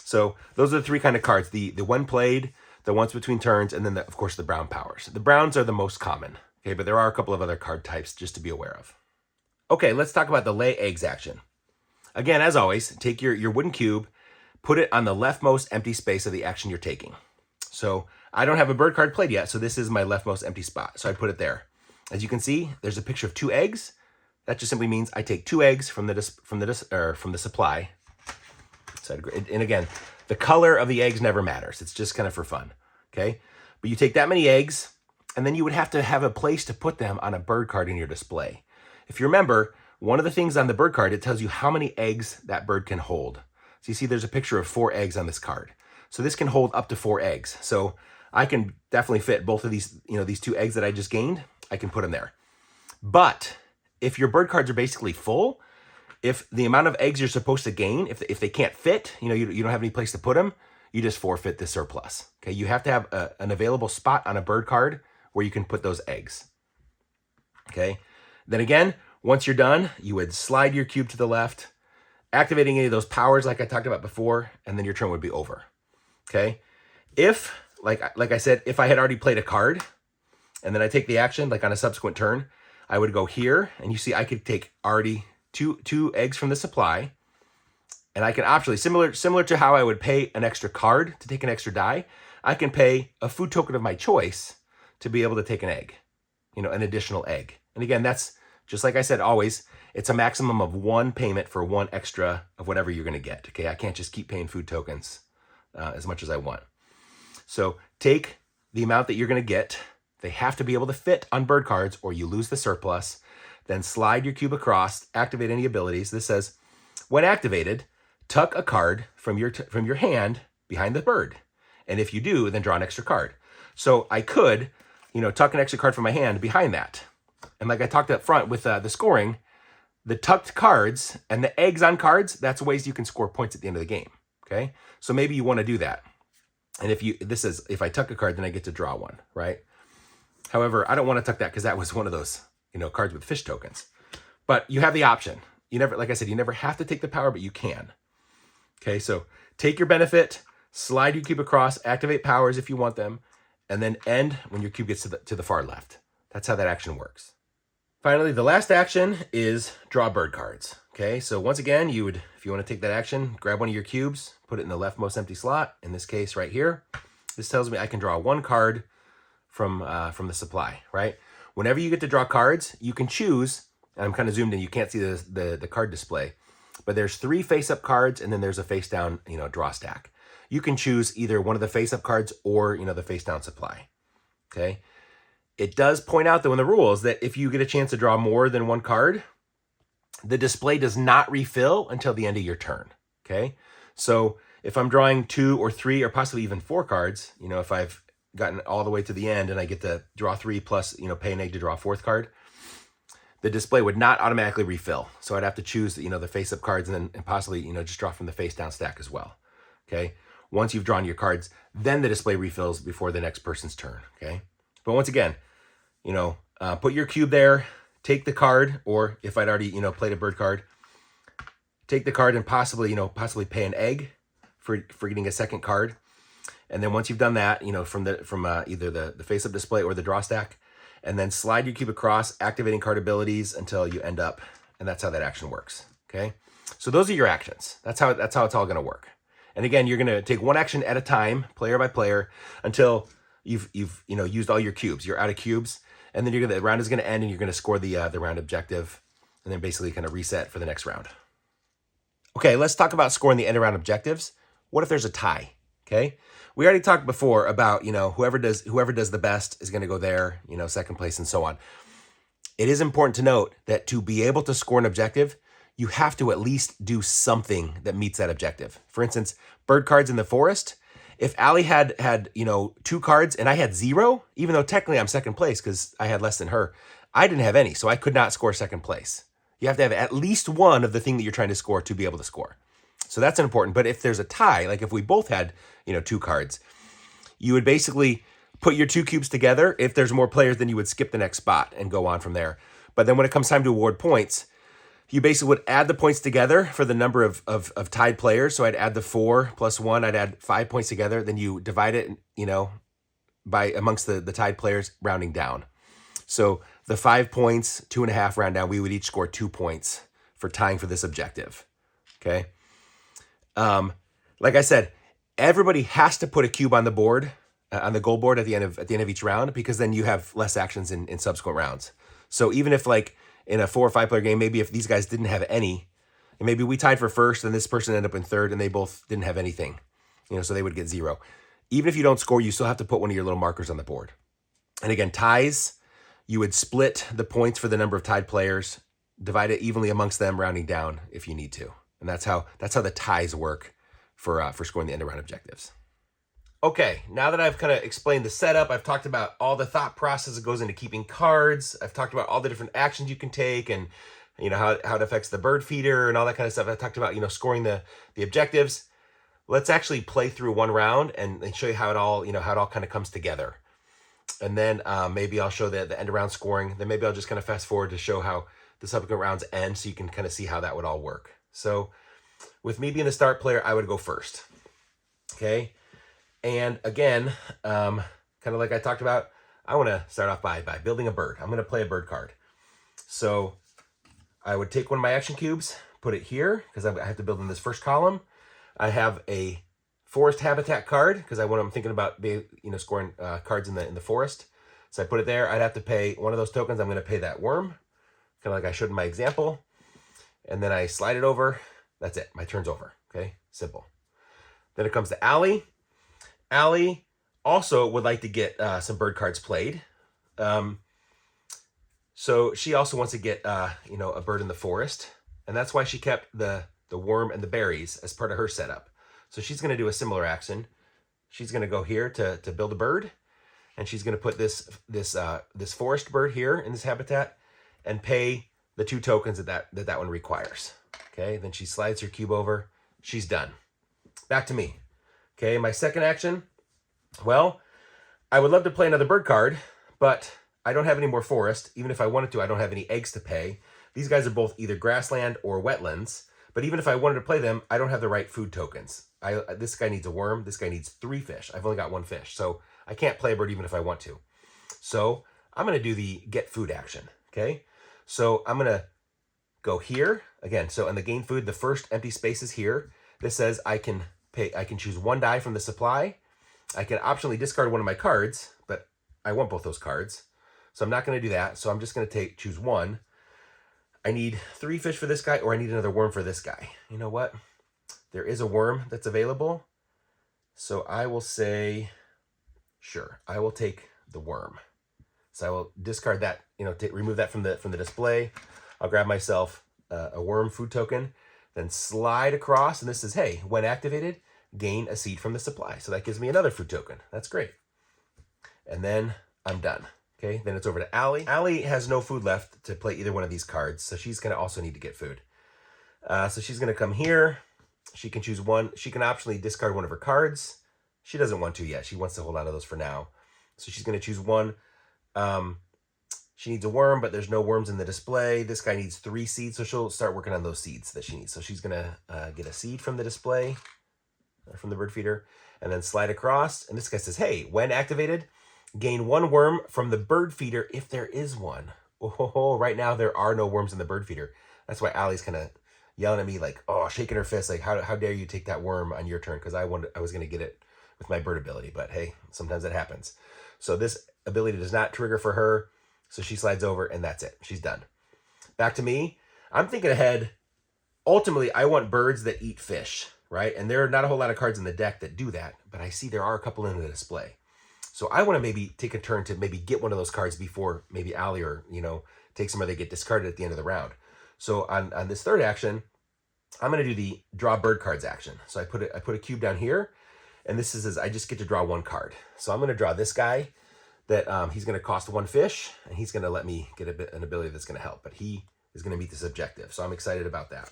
So those are the 3 kind of cards. The when played, the once between turns, and then, of course, the brown powers. The browns are the most common, okay? But there are a couple of other card types just to be aware of. Okay, let's talk about the lay eggs action. Again, as always, take your wooden cube, put it on the leftmost empty space of the action you're taking. So I don't have a bird card played yet, so this is my leftmost empty spot. So I put it there. As you can see, there's a picture of 2 eggs. That just simply means I take 2 eggs from the supply. So and again, the color of the eggs never matters. It's just kind of for fun, okay? But you take that many eggs, and then you would have to have a place to put them on a bird card in your display. If you remember, one of the things on the bird card, it tells you how many eggs that bird can hold. So you see there's a picture of 4 eggs on this card. So this can hold up to 4 eggs. So I can definitely fit both of these, these 2 eggs that I just gained, I can put them there. But if your bird cards are basically full, if the amount of eggs you're supposed to gain, if they can't fit, you don't have any place to put them, you just forfeit the surplus. Okay, you have to have an available spot on a bird card where you can put those eggs. Okay, then again, once you're done, you would slide your cube to the left, activating any of those powers like I talked about before, and then your turn would be over. Okay, if like I said, if I had already played a card and then I take the action, like on a subsequent turn, I would go here, and you see I could take already two eggs from the supply, and I can optionally, similar to how I would pay an extra card to take an extra die, I can pay a food token of my choice to be able to take an egg, an additional egg. And again, that's just like I said, always, it's a maximum of 1 payment for 1 extra of whatever you're going to get. Okay, I can't just keep paying food tokens as much as I want. So take the amount that you're going to get. They have to be able to fit on bird cards or you lose the surplus. Then slide your cube across, activate any abilities. This says, when activated, tuck a card from your hand behind the bird. And if you do, then draw an extra card. So I could, tuck an extra card from my hand behind that. And like I talked up front with the scoring, the tucked cards and the eggs on cards, that's ways you can score points at the end of the game, okay? So maybe you want to do that. And if I tuck a card, then I get to draw one, right? However, I don't want to tuck that because that was one of those, cards with fish tokens. But you have the option. You never, like I said, you never have to take the power, but you can. Okay, so take your benefit, slide your cube across, activate powers if you want them, and then end when your cube gets to the far left. That's how that action works. Finally, the last action is draw bird cards. Okay, so once again, you would, if you want to take that action, grab one of your cubes, put it in the leftmost empty slot, in this case right here. This tells me I can draw one card from the supply, right? Whenever you get to draw cards, you can choose, and I'm kind of zoomed in, you can't see the card display, but there's 3 face-up cards, and then there's a face-down, draw stack. You can choose either one of the face-up cards or, the face-down supply, okay? It does point out, though, in the rules that if you get a chance to draw more than one card, the display does not refill until the end of your turn, okay? So if I'm drawing 2 or 3 or possibly even 4 cards, if I've gotten all the way to the end and I get to draw 3 plus, pay an egg to draw a 4th card, the display would not automatically refill. So I'd have to choose, the face-up cards and possibly, just draw from the face-down stack as well, okay? Once you've drawn your cards, then the display refills before the next person's turn, okay? But once again, put your cube there, take the card, or if I'd already, played a bird card, take the card and possibly pay an egg for getting a second card. And then once you've done that, from either the face-up display or the draw stack, and then slide your cube across, activating card abilities until you end up, and that's how that action works, okay? So those are your actions. That's how it's all gonna work. And again, you're gonna take one action at a time, player by player, until you've used all your cubes. You're out of cubes, and then the round is gonna end, and you're gonna score the round objective, and then basically kind of reset for the next round. Okay, let's talk about scoring the end of round objectives. What if there's a tie? Okay, we already talked before about whoever does the best is going to go there, second place and so on. It is important to note that to be able to score an objective, you have to at least do something that meets that objective. For instance, bird cards in the forest. If Allie had 2 cards and I had 0, even though technically I'm second place because I had less than her, I didn't have any, so I could not score second place. You have to have at least one of the thing that you're trying to score to be able to score. So that's important. But if there's a tie, like if we both had, 2 cards, you would basically put your 2 cubes together. If there's more players, then you would skip the next spot and go on from there. But then when it comes time to award points, you basically would add the points together for the number of tied players. So I'd add the 4 plus 1, I'd add 5 points together. Then you divide it, by amongst the tied players, rounding down. So the 5 points, 2.5 round down, we would each score 2 points for tying for this objective. Okay. Like I said, everybody has to put a cube on the board, on the goal board at the end of each round, because then you have less actions in subsequent rounds. So even if like in a 4 or 5 player game, maybe if these guys didn't have any, and maybe we tied for first and this person ended up in third and they both didn't have anything, so they would get 0. Even if you don't score, you still have to put one of your little markers on the board. And again, ties, you would split the points for the number of tied players, divide it evenly amongst them, rounding down if you need to. And that's how the ties work for scoring the end of round objectives. Okay, now that I've kind of explained the setup, I've talked about all the thought process that goes into keeping cards. I've talked about all the different actions you can take and how it affects the bird feeder and all that kind of stuff. I talked about scoring the objectives. Let's actually play through one round and show you how it all kind of comes together. And then maybe I'll show the end of round scoring. Then maybe I'll just kind of fast forward to show how the subsequent rounds end, so you can kind of see how that would all work. So with me being the start player, I would go first. Okay. And again, kind of like I talked about, I want to start off by building a bird. I'm going to play a bird card. So I would take one of my action cubes, put it here because I have to build in this first column. I have a forest habitat card because I'm thinking about scoring cards in the forest. So I put it there. I'd have to pay one of those tokens. I'm going to pay that worm, kind of like I showed in my example. And then I slide it over. That's it. My turn's over. Okay, simple. Then it comes to Allie. Allie also would like to get some bird cards played. So she also wants to get a bird in the forest, and that's why she kept the worm and the berries as part of her setup. So she's going to do a similar action. She's going to go here to build a bird, and she's going to put this forest bird here in this habitat and pay the 2 tokens that one requires. Okay, then she slides her cube over. She's done. Back to me. Okay, my second action. Well, I would love to play another bird card, But I don't have any more forest. Even if I wanted to, I don't have any eggs to pay. These guys are both either grassland or wetlands. But even if I wanted to play them, I don't have the right food tokens. This guy needs a worm. This guy needs 3 fish. I've only got 1 fish. So I can't play a bird even if I want to. So I'm going to do the get food action. Okay. So I'm going to go here again. So in the gain food, the first empty space is here. This says I can choose 1 die from the supply. I can optionally discard one of my cards, but I want both those cards. So I'm not going to do that. So I'm just going to choose 1. I need 3 fish for this guy, or I need another worm for this guy. You know what? There is a worm that's available. So I will say, sure, I will take the worm. So I will discard that, remove that from the display. I'll grab myself a worm food token, then slide across. And this says, hey, when activated, gain a seed from the supply. So that gives me another food token. That's great. And then I'm done. Okay, then it's over to Allie. Allie has no food left to play either one of these cards, so she's going to also need to get food. So she's going to come here. She can choose 1. She can optionally discard one of her cards. She doesn't want to yet. She wants to hold on to those for now. So she's going to choose 1. She needs a worm, but there's no worms in the display. This guy needs 3 seeds, so she'll start working on those seeds that she needs. So she's going to get a seed from the display, or from the bird feeder, and then slide across. And this guy says, hey, when activated, gain 1 worm from the bird feeder if there is one. Oh, right now there are no worms in the bird feeder. That's why Allie's kind of yelling at me like, oh, shaking her fist like, how dare you take that worm on your turn? Because I was going to get it with my bird ability. But hey, sometimes it happens. So this ability does not trigger for her. So she slides over and that's it. She's done. Back to me. I'm thinking ahead. Ultimately, I want birds that eat fish, right? And there are not a whole lot of cards in the deck that do that. But I see there are a couple in the display. So I want to maybe take a turn to maybe get one of those cards before maybe Allie or, takes them or they get discarded at the end of the round. So on this third action, I'm going to do the draw bird cards action. So I put a cube down here, and this is I just get to draw 1 card. So I'm going to draw this guy that he's going to cost 1 fish, and he's going to let me get an ability that's going to help. But he is going to meet this objective. So I'm excited about that.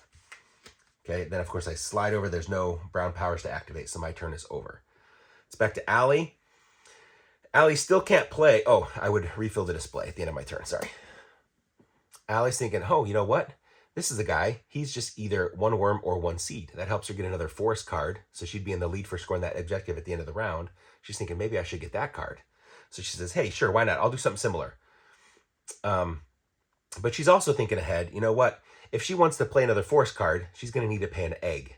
Okay, then of course I slide over. There's no brown powers to activate, so my turn is over. It's back to Allie. Allie still can't play. Oh, I would refill the display at the end of my turn. Sorry. Allie's thinking, oh, you know what? This is a guy. He's just either 1 worm or 1 seed. That helps her get another forest card. So she'd be in the lead for scoring that objective at the end of the round. She's thinking, maybe I should get that card. So she says, hey, sure, why not? I'll do something similar. But she's also thinking ahead, you know what? If she wants to play another forest card, she's going to need to pay an egg.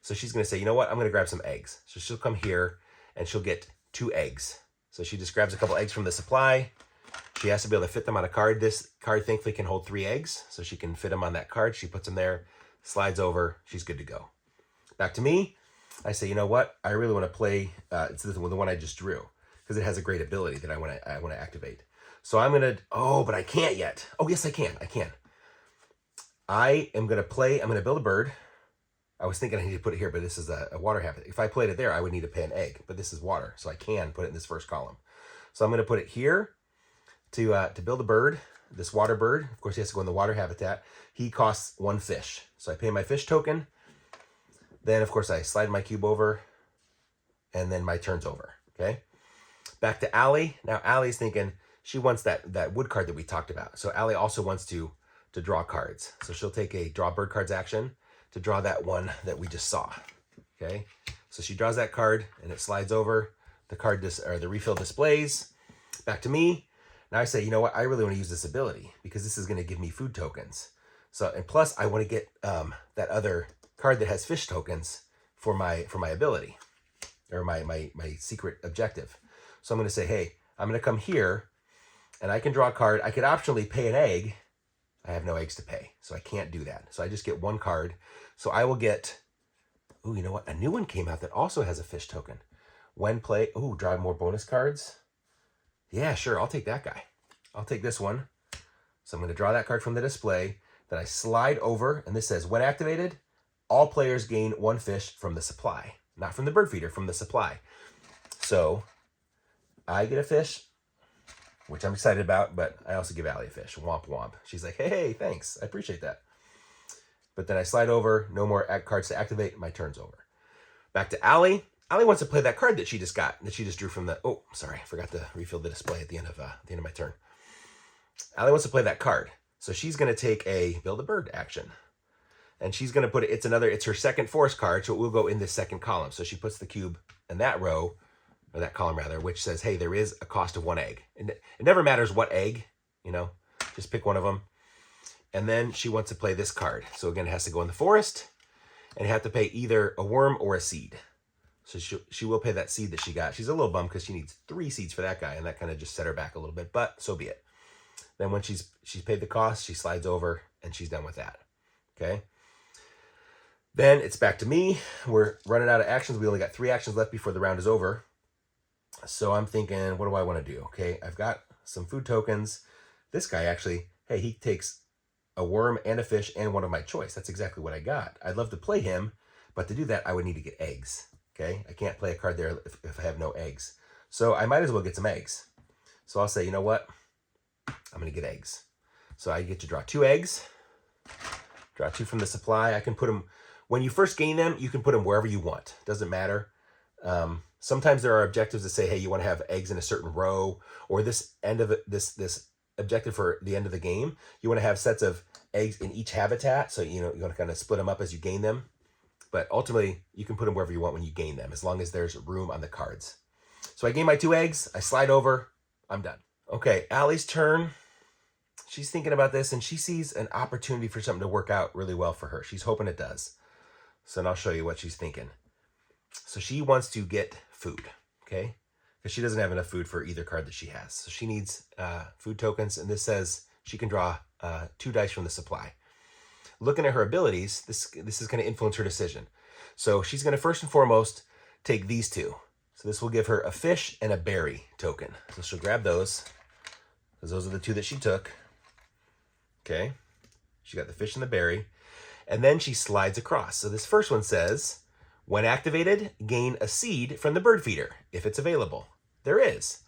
So she's going to say, you know what? I'm going to grab some eggs. So she'll come here and she'll get 2 eggs. So she just grabs a couple eggs from the supply. She has to be able to fit them on a card. This card thankfully can hold 3 eggs, so she can fit them on that card. She puts them there, slides over. She's good to go. Back to me. I say, you know what? I really want to play. It's the one I just drew because it has a great ability that I want to activate. So I'm gonna. Oh, but I can't yet. Oh, yes, I can. I am gonna play. I'm gonna build a bird. I was thinking I need to put it here, but this is a water habitat. If I played it there, I would need to pay an egg, but this is water, so I can put it in this first column. So I'm going to put it here to build a bird, this water bird. Of course, he has to go in the water habitat. He costs 1 fish. So I pay my fish token. Then, of course, I slide my cube over, and then my turn's over, okay? Back to Allie. Now, Allie's thinking she wants that wood card that we talked about. So Allie also wants to draw cards. So she'll take a draw bird cards action to draw that one that we just saw, okay? So she draws that card, and it slides over. The card the refill displays. Back to me. Now I say, you know what? I really want to use this ability because this is going to give me food tokens. So, and plus I want to get that other card that has fish tokens for my ability or my secret objective. So I'm going to say, hey, I'm going to come here and I can draw a card. I could optionally pay an egg. I have no eggs to pay, so I can't do that. So I just get 1 card. So I will get, oh, you know what? A new one came out that also has a fish token. When play, oh, draw more bonus cards. Yeah, sure, I'll take that guy. I'll take this one. So I'm going to draw that card from the display. Then I slide over, and this says, when activated, all players gain 1 fish from the supply. Not from the bird feeder, from the supply. So I get a fish, which I'm excited about, but I also give Allie a fish. Womp womp. She's like, hey, thanks. I appreciate that. But then I slide over, no more cards to activate. My turn's over. Back to Allie. Allie wants to play that card that she just got, that she just drew from the, oh, sorry, I forgot to refill the display at the end of my turn. Allie wants to play that card. So she's going to take a build a bird action. And she's going to put it, it's her second forest card, so it will go in this second column. So she puts the cube in that row, or that column rather, which says, hey, there is a cost of 1 egg. And it never matters what egg, just pick one of them. And then she wants to play this card. So again, it has to go in the forest, and you have to pay either a worm or a seed. So she will pay that seed that she got. She's a little bummed because she needs 3 seeds for that guy, and that kind of just set her back a little bit, but so be it. Then when she's paid the cost, she slides over, and she's done with that, okay? Then it's back to me. We're running out of actions. We only got 3 actions left before the round is over. So I'm thinking, what do I want to do? Okay, I've got some food tokens. This guy actually, hey, he takes a worm and a fish and one of my choice. That's exactly what I got. I'd love to play him, but to do that, I would need to get eggs. Okay, I can't play a card there if I have no eggs. So I might as well get some eggs. So I'll say, you know what? I'm going to get eggs. So I get to draw 2 eggs. Draw 2 from the supply. I can put them, when you first gain them, you can put them wherever you want. Doesn't matter. Sometimes there are objectives that say, hey, you want to have eggs in a certain row, or this end of it, this objective for the end of the game, you want to have sets of eggs in each habitat. So, you want to kind of split them up as you gain them. But ultimately, you can put them wherever you want when you gain them, as long as there's room on the cards. So I gain my 2 eggs. I slide over. I'm done. Okay, Allie's turn. She's thinking about this, and she sees an opportunity for something to work out really well for her. She's hoping it does. So I'll show you what she's thinking. So she wants to get food, okay? Because she doesn't have enough food for either card that she has. So she needs food tokens, and this says she can draw 2 dice from the supply. Looking at her abilities, this is going to influence her decision. So she's going to first and foremost take these 2. So this will give her a fish and a berry token. So she'll grab those, because those are the 2 that she took. Okay, she got the fish and the berry. And then she slides across. So this first one says, when activated, gain a seed from the bird feeder, if it's available. There is.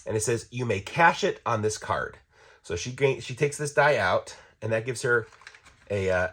And it says, you may cash it on this card. So she takes this die out, and that gives her a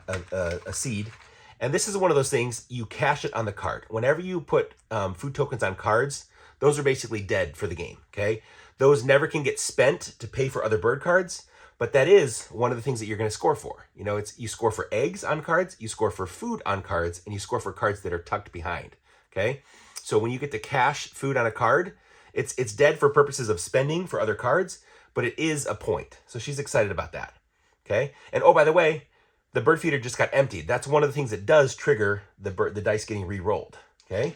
seed. And this is one of those things, you cash it on the card. Whenever you put food tokens on cards, those are basically dead for the game, okay? Those never can get spent to pay for other bird cards, but that is one of the things that you're going to score for. You score for eggs on cards, you score for food on cards, and you score for cards that are tucked behind, okay? So when you get to cash food on a card, it's dead for purposes of spending for other cards, but it is a point. So she's excited about that, okay? And oh, by the way, the bird feeder just got emptied. That's one of the things that does trigger the dice getting re-rolled, okay?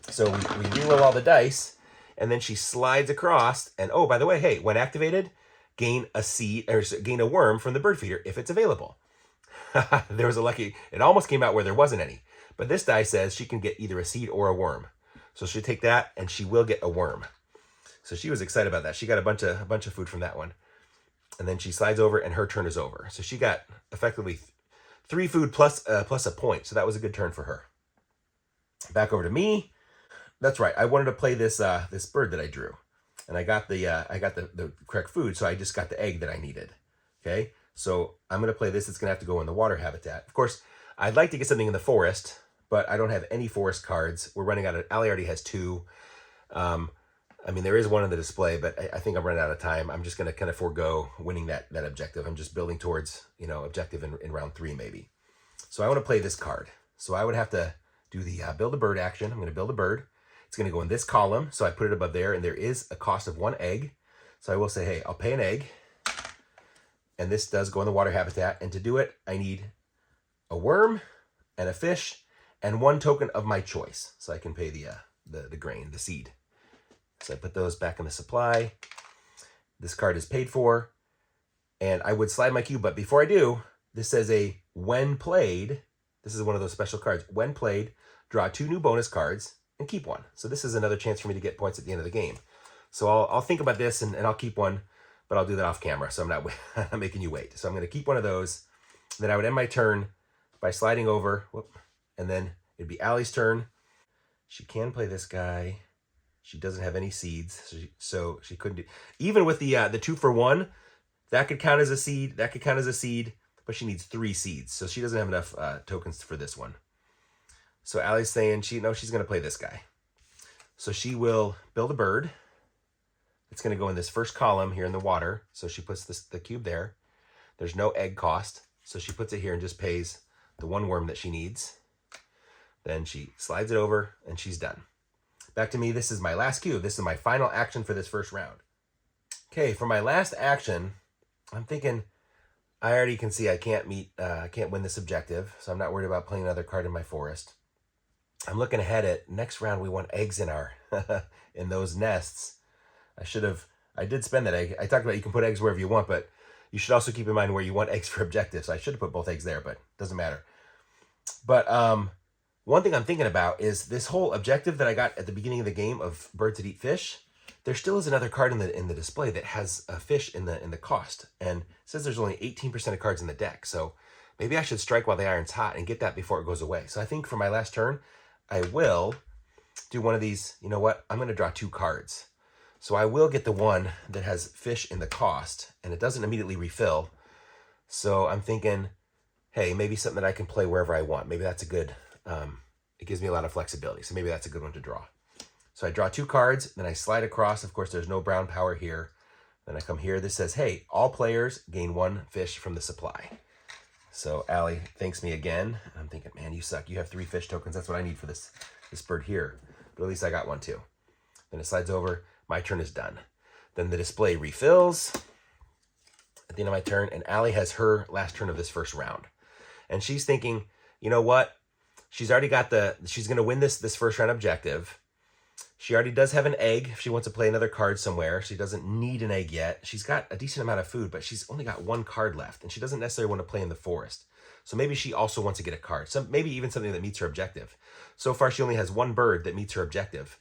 So we re-roll all the dice, and then she slides across, and oh, by the way, hey, when activated, gain a seed, or gain a worm from the bird feeder if it's available. There was it almost came out where there wasn't any. But this die says she can get either a seed or a worm. So she'll take that, and she will get a worm. So she was excited about that. She got a bunch of food from that one. And then she slides over, and her turn is over. So she got effectively 3 food plus a point. So that was a good turn for her. Back over to me. That's right. I wanted to play this bird that I drew, and I got the correct food. So I just got the egg that I needed. Okay. So I'm going to play this. It's going to have to go in the water habitat. Of course, I'd like to get something in the forest, but I don't have any forest cards. We're running out of. Allie already has 2. I mean, there is one on the display, but I think I'm running out of time. I'm just going to kind of forego winning that objective. I'm just building towards, objective in round 3 maybe. So I want to play this card. So I would have to do the build a bird action. I'm going to build a bird. It's going to go in this column. So I put it above there, and there is a cost of 1 egg. So I will say, hey, I'll pay an egg. And this does go in the water habitat. And to do it, I need a worm and a fish and 1 token of my choice. So I can pay the grain, the seed. So I put those back in the supply. This card is paid for. And I would slide my cube, but before I do, this says when played, this is one of those special cards. When played, draw 2 new bonus cards and keep 1. So this is another chance for me to get points at the end of the game. So I'll think about this and I'll keep 1, but I'll do that off camera. So I'm not I'm making you wait. So I'm going to keep 1 of those. Then I would end my turn by sliding over. And then it'd be Allie's turn. She can play this guy. She doesn't have any seeds, so she couldn't do. Even with the 2 for 1, that could count as a seed. That could count as a seed, but she needs 3 seeds, so she doesn't have enough tokens for this one. So Allie's saying she's going to play this guy. So she will build a bird. It's going to go in this first column here in the water. So she puts the cube there. There's no egg cost. So she puts it here and just pays the one worm that she needs. Then she slides it over and she's done. Back to me. This is my last cube. This is my final action for this first round. Okay, for my last action, I'm thinking I already can see I can't win this objective. So I'm not worried about playing another card in my forest. I'm looking ahead at next round. We want eggs in our in those nests. I did spend that egg. I talked about you can put eggs wherever you want, but you should also keep in mind where you want eggs for objectives. So I should have put both eggs there, but it doesn't matter. But one thing I'm thinking about is this whole objective that I got at the beginning of the game of birds that eat fish. There still is another card in the display that has a fish in the cost, and it says there's only 18% of cards in the deck. So maybe I should strike while the iron's hot and get that before it goes away. So I think for my last turn, I will do one of these. You know what? I'm going to draw 2 cards. So I will get the one that has fish in the cost, and it doesn't immediately refill. So I'm thinking, hey, maybe something that I can play wherever I want. Maybe that's a good, it gives me a lot of flexibility. So maybe that's a good one to draw. So I draw 2 cards, then I slide across. Of course, there's no brown power here. Then I come here. This says, hey, all players gain 1 fish from the supply. So Allie thanks me again. I'm thinking, man, you suck. You have 3 fish tokens. That's what I need for this bird here. But at least I got 1 too. Then it slides over. My turn is done. Then the display refills at the end of my turn, and Allie has her last turn of this first round. And she's thinking, you know what? She's already got she's going to win this first round objective. She already does have an egg if she wants to play another card somewhere. She doesn't need an egg yet. She's got a decent amount of food, but she's only got 1 card left, and she doesn't necessarily want to play in the forest. So maybe she also wants to get a card. Maybe even something that meets her objective. So far, she only has 1 bird that meets her objective.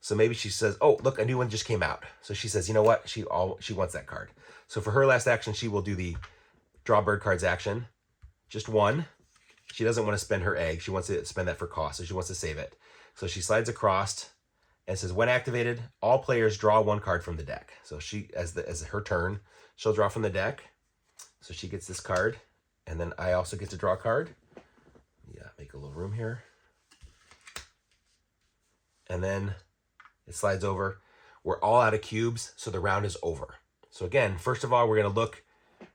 So maybe she says, oh, look, a new one just came out. So she says, you know what? She wants that card. So for her last action, she will do the draw bird cards action. Just 1. She doesn't want to spend her egg. She wants to spend that for cost, so she wants to save it. So she slides across and says, when activated, all players draw 1 card from the deck. So she, as her turn, she'll draw from the deck. So she gets this card, and then I also get to draw a card. Yeah, make a little room here. And then it slides over. We're all out of cubes, so the round is over. So again, first of all, we're going to look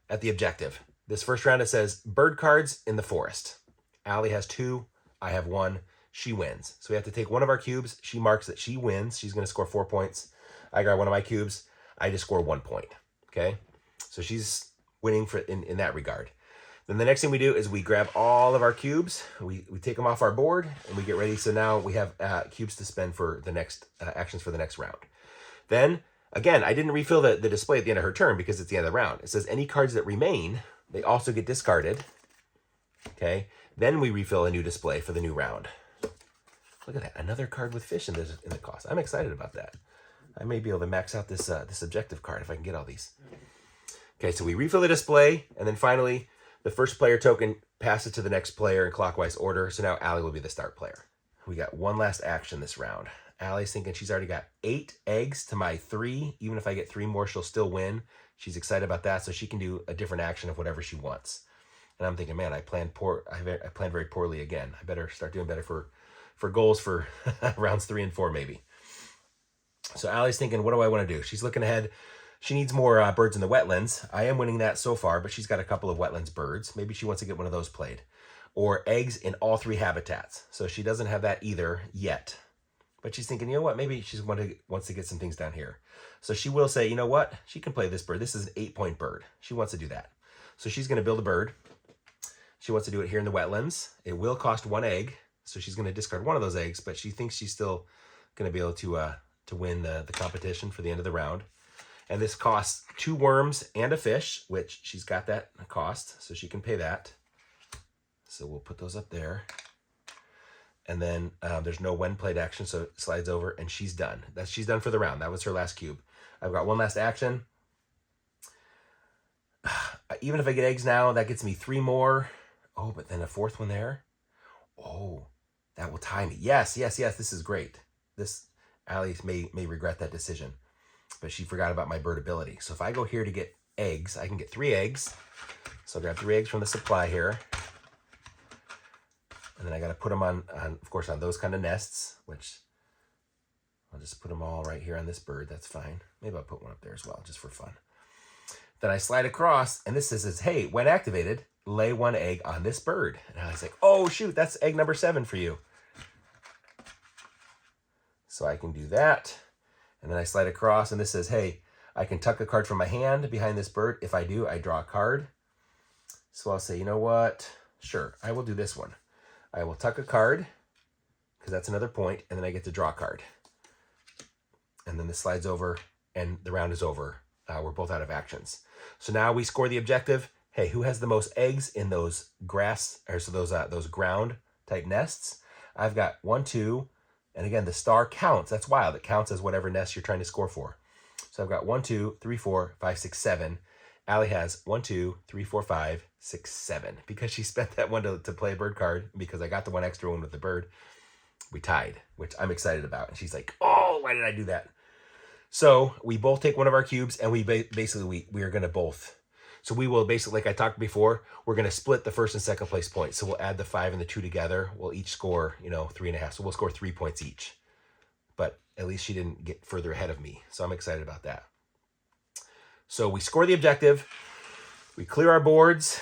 at the objective. This first round, it says bird cards in the forest. Allie has 2. I have 1. She wins. So we have to take one of our cubes. She marks that she wins. She's going to score 4 points. I grab one of my cubes. I just score 1 point. Okay? So she's winning in that regard. Then the next thing we do is we grab all of our cubes. We take them off our board and we get ready. So now we have cubes to spend for the next actions for the next round. Then, again, I didn't refill the display at the end of her turn because it's the end of the round. It says any cards that remain, they also get discarded. Okay? Then we refill a new display for the new round. Look at that. Another card with fish in the cost. I'm excited about that. I may be able to max out this objective card if I can get all these. Okay, so we refill the display, and then finally, the first player token passes to the next player in clockwise order. So now Allie will be the start player. We got one last action this round. Allie's thinking she's already got 8 eggs to my 3. Even if I get 3 more, she'll still win. She's excited about that, so she can do a different action of whatever she wants. And I'm thinking, man, I planned very poorly again. I better start doing better for goals for rounds 3 and 4 maybe. So Allie's thinking, what do I want to do? She's looking ahead. She needs more birds in the wetlands. I am winning that so far, but she's got a couple of wetlands birds. Maybe she wants to get one of those played. Or eggs in all 3 habitats. So she doesn't have that either yet. But she's thinking, you know what? Maybe she wants to get some things down here. So she will say, you know what? She can play this bird. This is an 8-point bird. She wants to do that. So she's going to build a bird. She wants to do it here in the wetlands. It will cost 1 egg. So she's going to discard one of those eggs, but she thinks she's still going to be able to win the competition for the end of the round. And this costs 2 worms and a fish, which she's got that cost, so she can pay that. So we'll put those up there. And then there's no when played action, so it slides over, and she's done. She's done for the round. That was her last cube. I've got one last action. Even if I get eggs now, that gets me 3 more. Oh, but then a 4th one there. Oh, that will tie me. Yes. This is great. Allie may regret that decision, but she forgot about my bird ability. So if I go here to get eggs, I can get 3 eggs. So I'll grab 3 eggs from the supply here. And then I got to put them on, of course, on those kind of nests, which I'll just put them all right here on this bird. That's fine. Maybe I'll put one up there as well, just for fun. Then I slide across, and this says, hey, when activated, lay 1 egg on this bird. And I was like, oh, shoot, that's egg number 7 for you. So I can do that. And then I slide across, and this says, hey, I can tuck a card from my hand behind this bird. If I do, I draw a card. So I'll say, you know what? Sure, I will do this one. I will tuck a card, because that's another point, and then I get to draw a card. And then this slides over, and the round is over. We're both out of actions. So now we score the objective. Hey, who has the most eggs in those grass, or so those ground type nests? I've got 1, 2, and again, the star counts. That's wild. It counts as whatever nest you're trying to score for. So I've got 1, 2, 3, 4, 5, 6, 7. Allie has 1, 2, 3, 4, 5, 6, 7. Because she spent that one to play a bird card, because I got the one extra one with the bird, we tied, which I'm excited about. And she's like, oh, why did I do that? So we both take one of our cubes, and we basically are going to both. So we will basically, like I talked before, we're going to split the first and second place points. So we'll add the 5 and the 2 together. We'll each score, 3.5. So we'll score 3 points each. But at least she didn't get further ahead of me. So I'm excited about that. So we score the objective. We clear our boards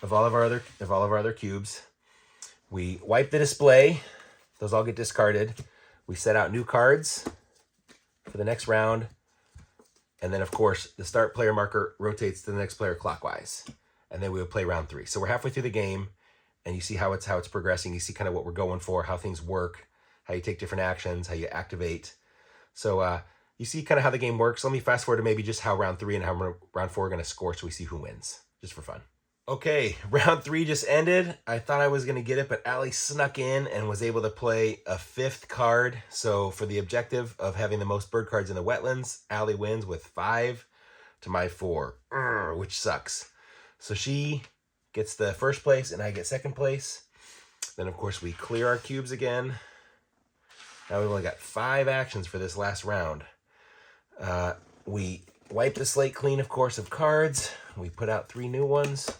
of all of our other cubes. We wipe the display. Those all get discarded. We set out new cards for the next round. And then, of course, the start player marker rotates to the next player clockwise. And then we would play round 3. So we're halfway through the game, and you see how it's progressing. You see kind of what we're going for, how things work, how you take different actions, how you activate. So you see kind of how the game works. Let me fast forward to maybe just how round 3 and how round 4 are going to score, so we see who wins, just for fun. Okay, round 3 just ended. I thought I was going to get it, but Allie snuck in and was able to play a 5th card. So for the objective of having the most bird cards in the wetlands, Allie wins with 5 to my 4, which sucks. So she gets the first place, and I get second place. Then, of course, we clear our cubes again. Now we've only got 5 actions for this last round. We wipe the slate clean, of course, of cards. We put out 3 new ones.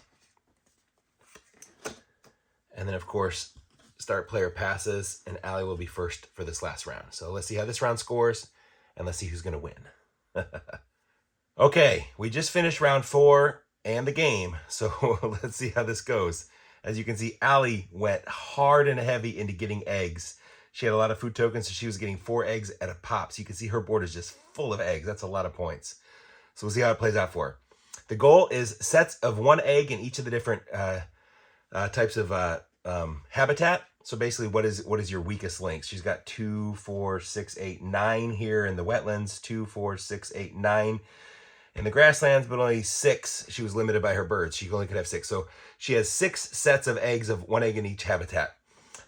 And then, of course, start player passes, and Allie will be first for this last round. So let's see how this round scores, and let's see who's going to win. Okay, we just finished round 4 and the game, so let's see how this goes. As you can see, Allie went hard and heavy into getting eggs. She had a lot of food tokens, so she was getting 4 eggs at a pop. So you can see her board is just full of eggs. That's a lot of points. So we'll see how it plays out for her. The goal is sets of 1 egg in each of the different types of habitat. So basically, what is your weakest link? She's got 2, 4, 6, 8, 9 here in the wetlands. 2, 4, 6, 8, 9 in the grasslands, but only 6. She was limited by her birds. She only could have 6. So she has 6 sets of eggs of 1 egg in each habitat.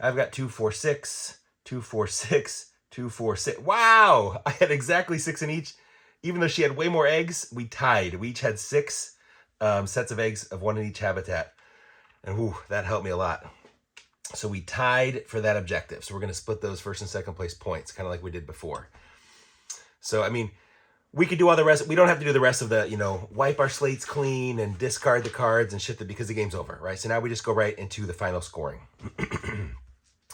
I've got 2, 4, 6, 2, 4, 6, 2, 4, 6. Wow! I had exactly 6 in each. Even though she had way more eggs, we tied. We each had 6 sets of eggs of 1 in each habitat. And that helped me a lot. So we tied for that objective. So we're going to split those first and second place points, kind of like we did before. So, I mean, we could do all the rest. We don't have to do the rest of the, wipe our slates clean and discard the cards and shit because the game's over, right? So now we just go right into the final scoring.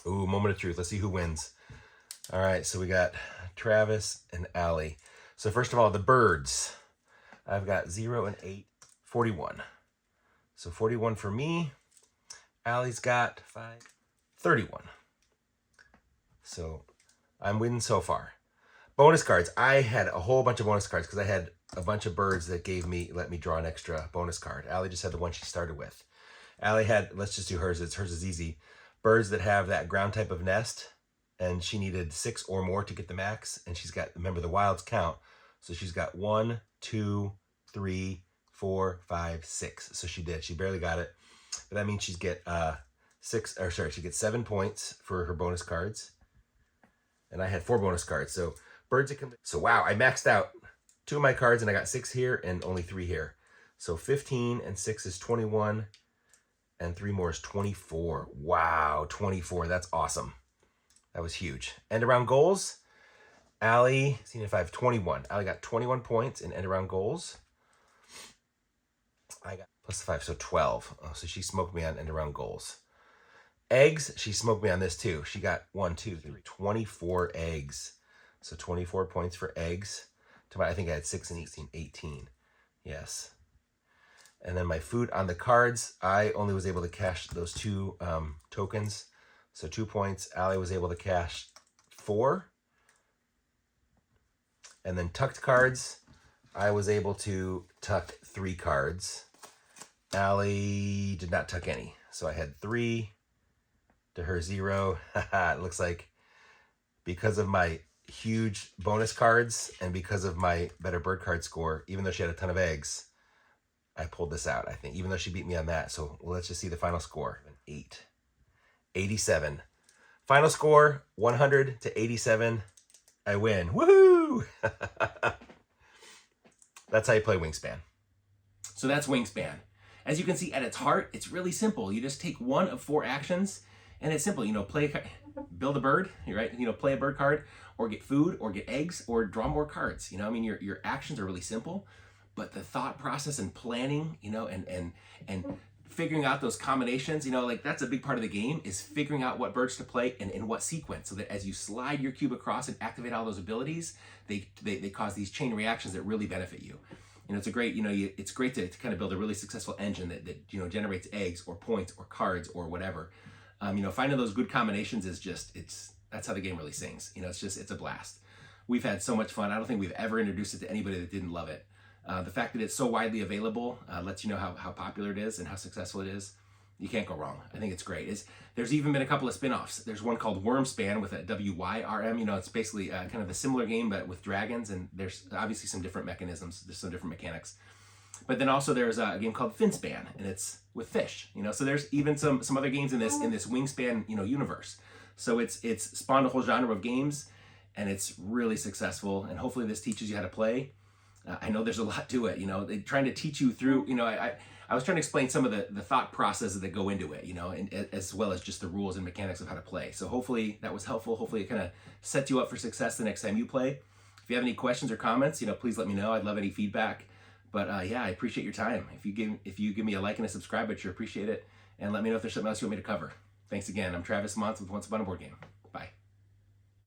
Ooh, moment of truth. Let's see who wins. All right, so we got Travis and Allie. So first of all, the birds. I've got 0 and 8, 41. So 41 for me. Allie's got 5, 31. So I'm winning so far. Bonus cards. I had a whole bunch of bonus cards because I had a bunch of birds that let me draw an extra bonus card. Allie just had the one she started with. Allie had, let's just do hers. Hers is easy. Birds that have that ground type of nest, and she needed 6 or more to get the max. And she's got, remember the wilds count. So she's got 1, 2, 3, 4, 5, 6. So she did. She barely got it. But that means she'd get she gets 7 points for her bonus cards. And I had 4 bonus cards. So birds that can. So wow, I maxed out 2 of my cards, and I got 6 here and only 3 here. So 15 and 6 is 21, and 3 more is 24. Wow, 24. That's awesome. That was huge. End around goals. Allie, seeing if I have 21. Allie got 21 points in end around goals. I got plus 5, so 12. Oh, so she smoked me on end around goals. Eggs, she smoked me on this too. She got 1, 2, 3, 24 eggs. So 24 points for eggs. I think I had 6 and 18. Yes. And then my food on the cards, I only was able to cash those 2 tokens. So 2 points. Allie was able to cash 4. And then tucked cards, I was able to tuck 3 cards. Allie did not tuck any. So I had 3 to her 0. It looks like because of my huge bonus cards and because of my better bird card score, even though she had a ton of eggs, I pulled this out, I think, even though she beat me on that. So let's just see the final score. 87. Final score, 100 to 87. I win. Woohoo! That's how you play Wingspan. So that's Wingspan. As you can see, at its heart, it's really simple. You just take one of 4 actions, and it's simple. Build a bird, right? Play a bird card, or get food, or get eggs, or draw more cards. Your actions are really simple, but the thought process and planning, and figuring out those combinations, that's a big part of the game, is figuring out what birds to play and in what sequence, so that as you slide your cube across and activate all those abilities, they cause these chain reactions that really benefit you. It's it's great to kind of build a really successful engine that generates eggs or points or cards or whatever. Finding those good combinations is that's how the game really sings. It's a blast. We've had so much fun. I don't think we've ever introduced it to anybody that didn't love it. The fact that it's so widely available lets you know how popular it is and how successful it is. You can't go wrong. I think it's great. There's even been a couple of spin-offs. There's one called Wingspan with a WYRM. It's basically kind of a similar game, but with dragons, and there's obviously some different mechanisms. There's some different mechanics. But then also there's a game called Finspan, and it's with fish. So there's even some other games in this Wingspan universe. So it's spawned a whole genre of games, and it's really successful. And hopefully this teaches you how to play. I know there's a lot to it. They're trying to teach you through. I was trying to explain some of the thought processes that go into it. And as well as just the rules and mechanics of how to play. So hopefully that was helpful. Hopefully it kind of sets you up for success the next time you play. If you have any questions or comments, please let me know. I'd love any feedback. But yeah, I appreciate your time. If you give me a like and a subscribe, I'd sure appreciate it. And let me know if there's something else you want me to cover. Thanks again. I'm Travis Montz with Once Upon a Board Game.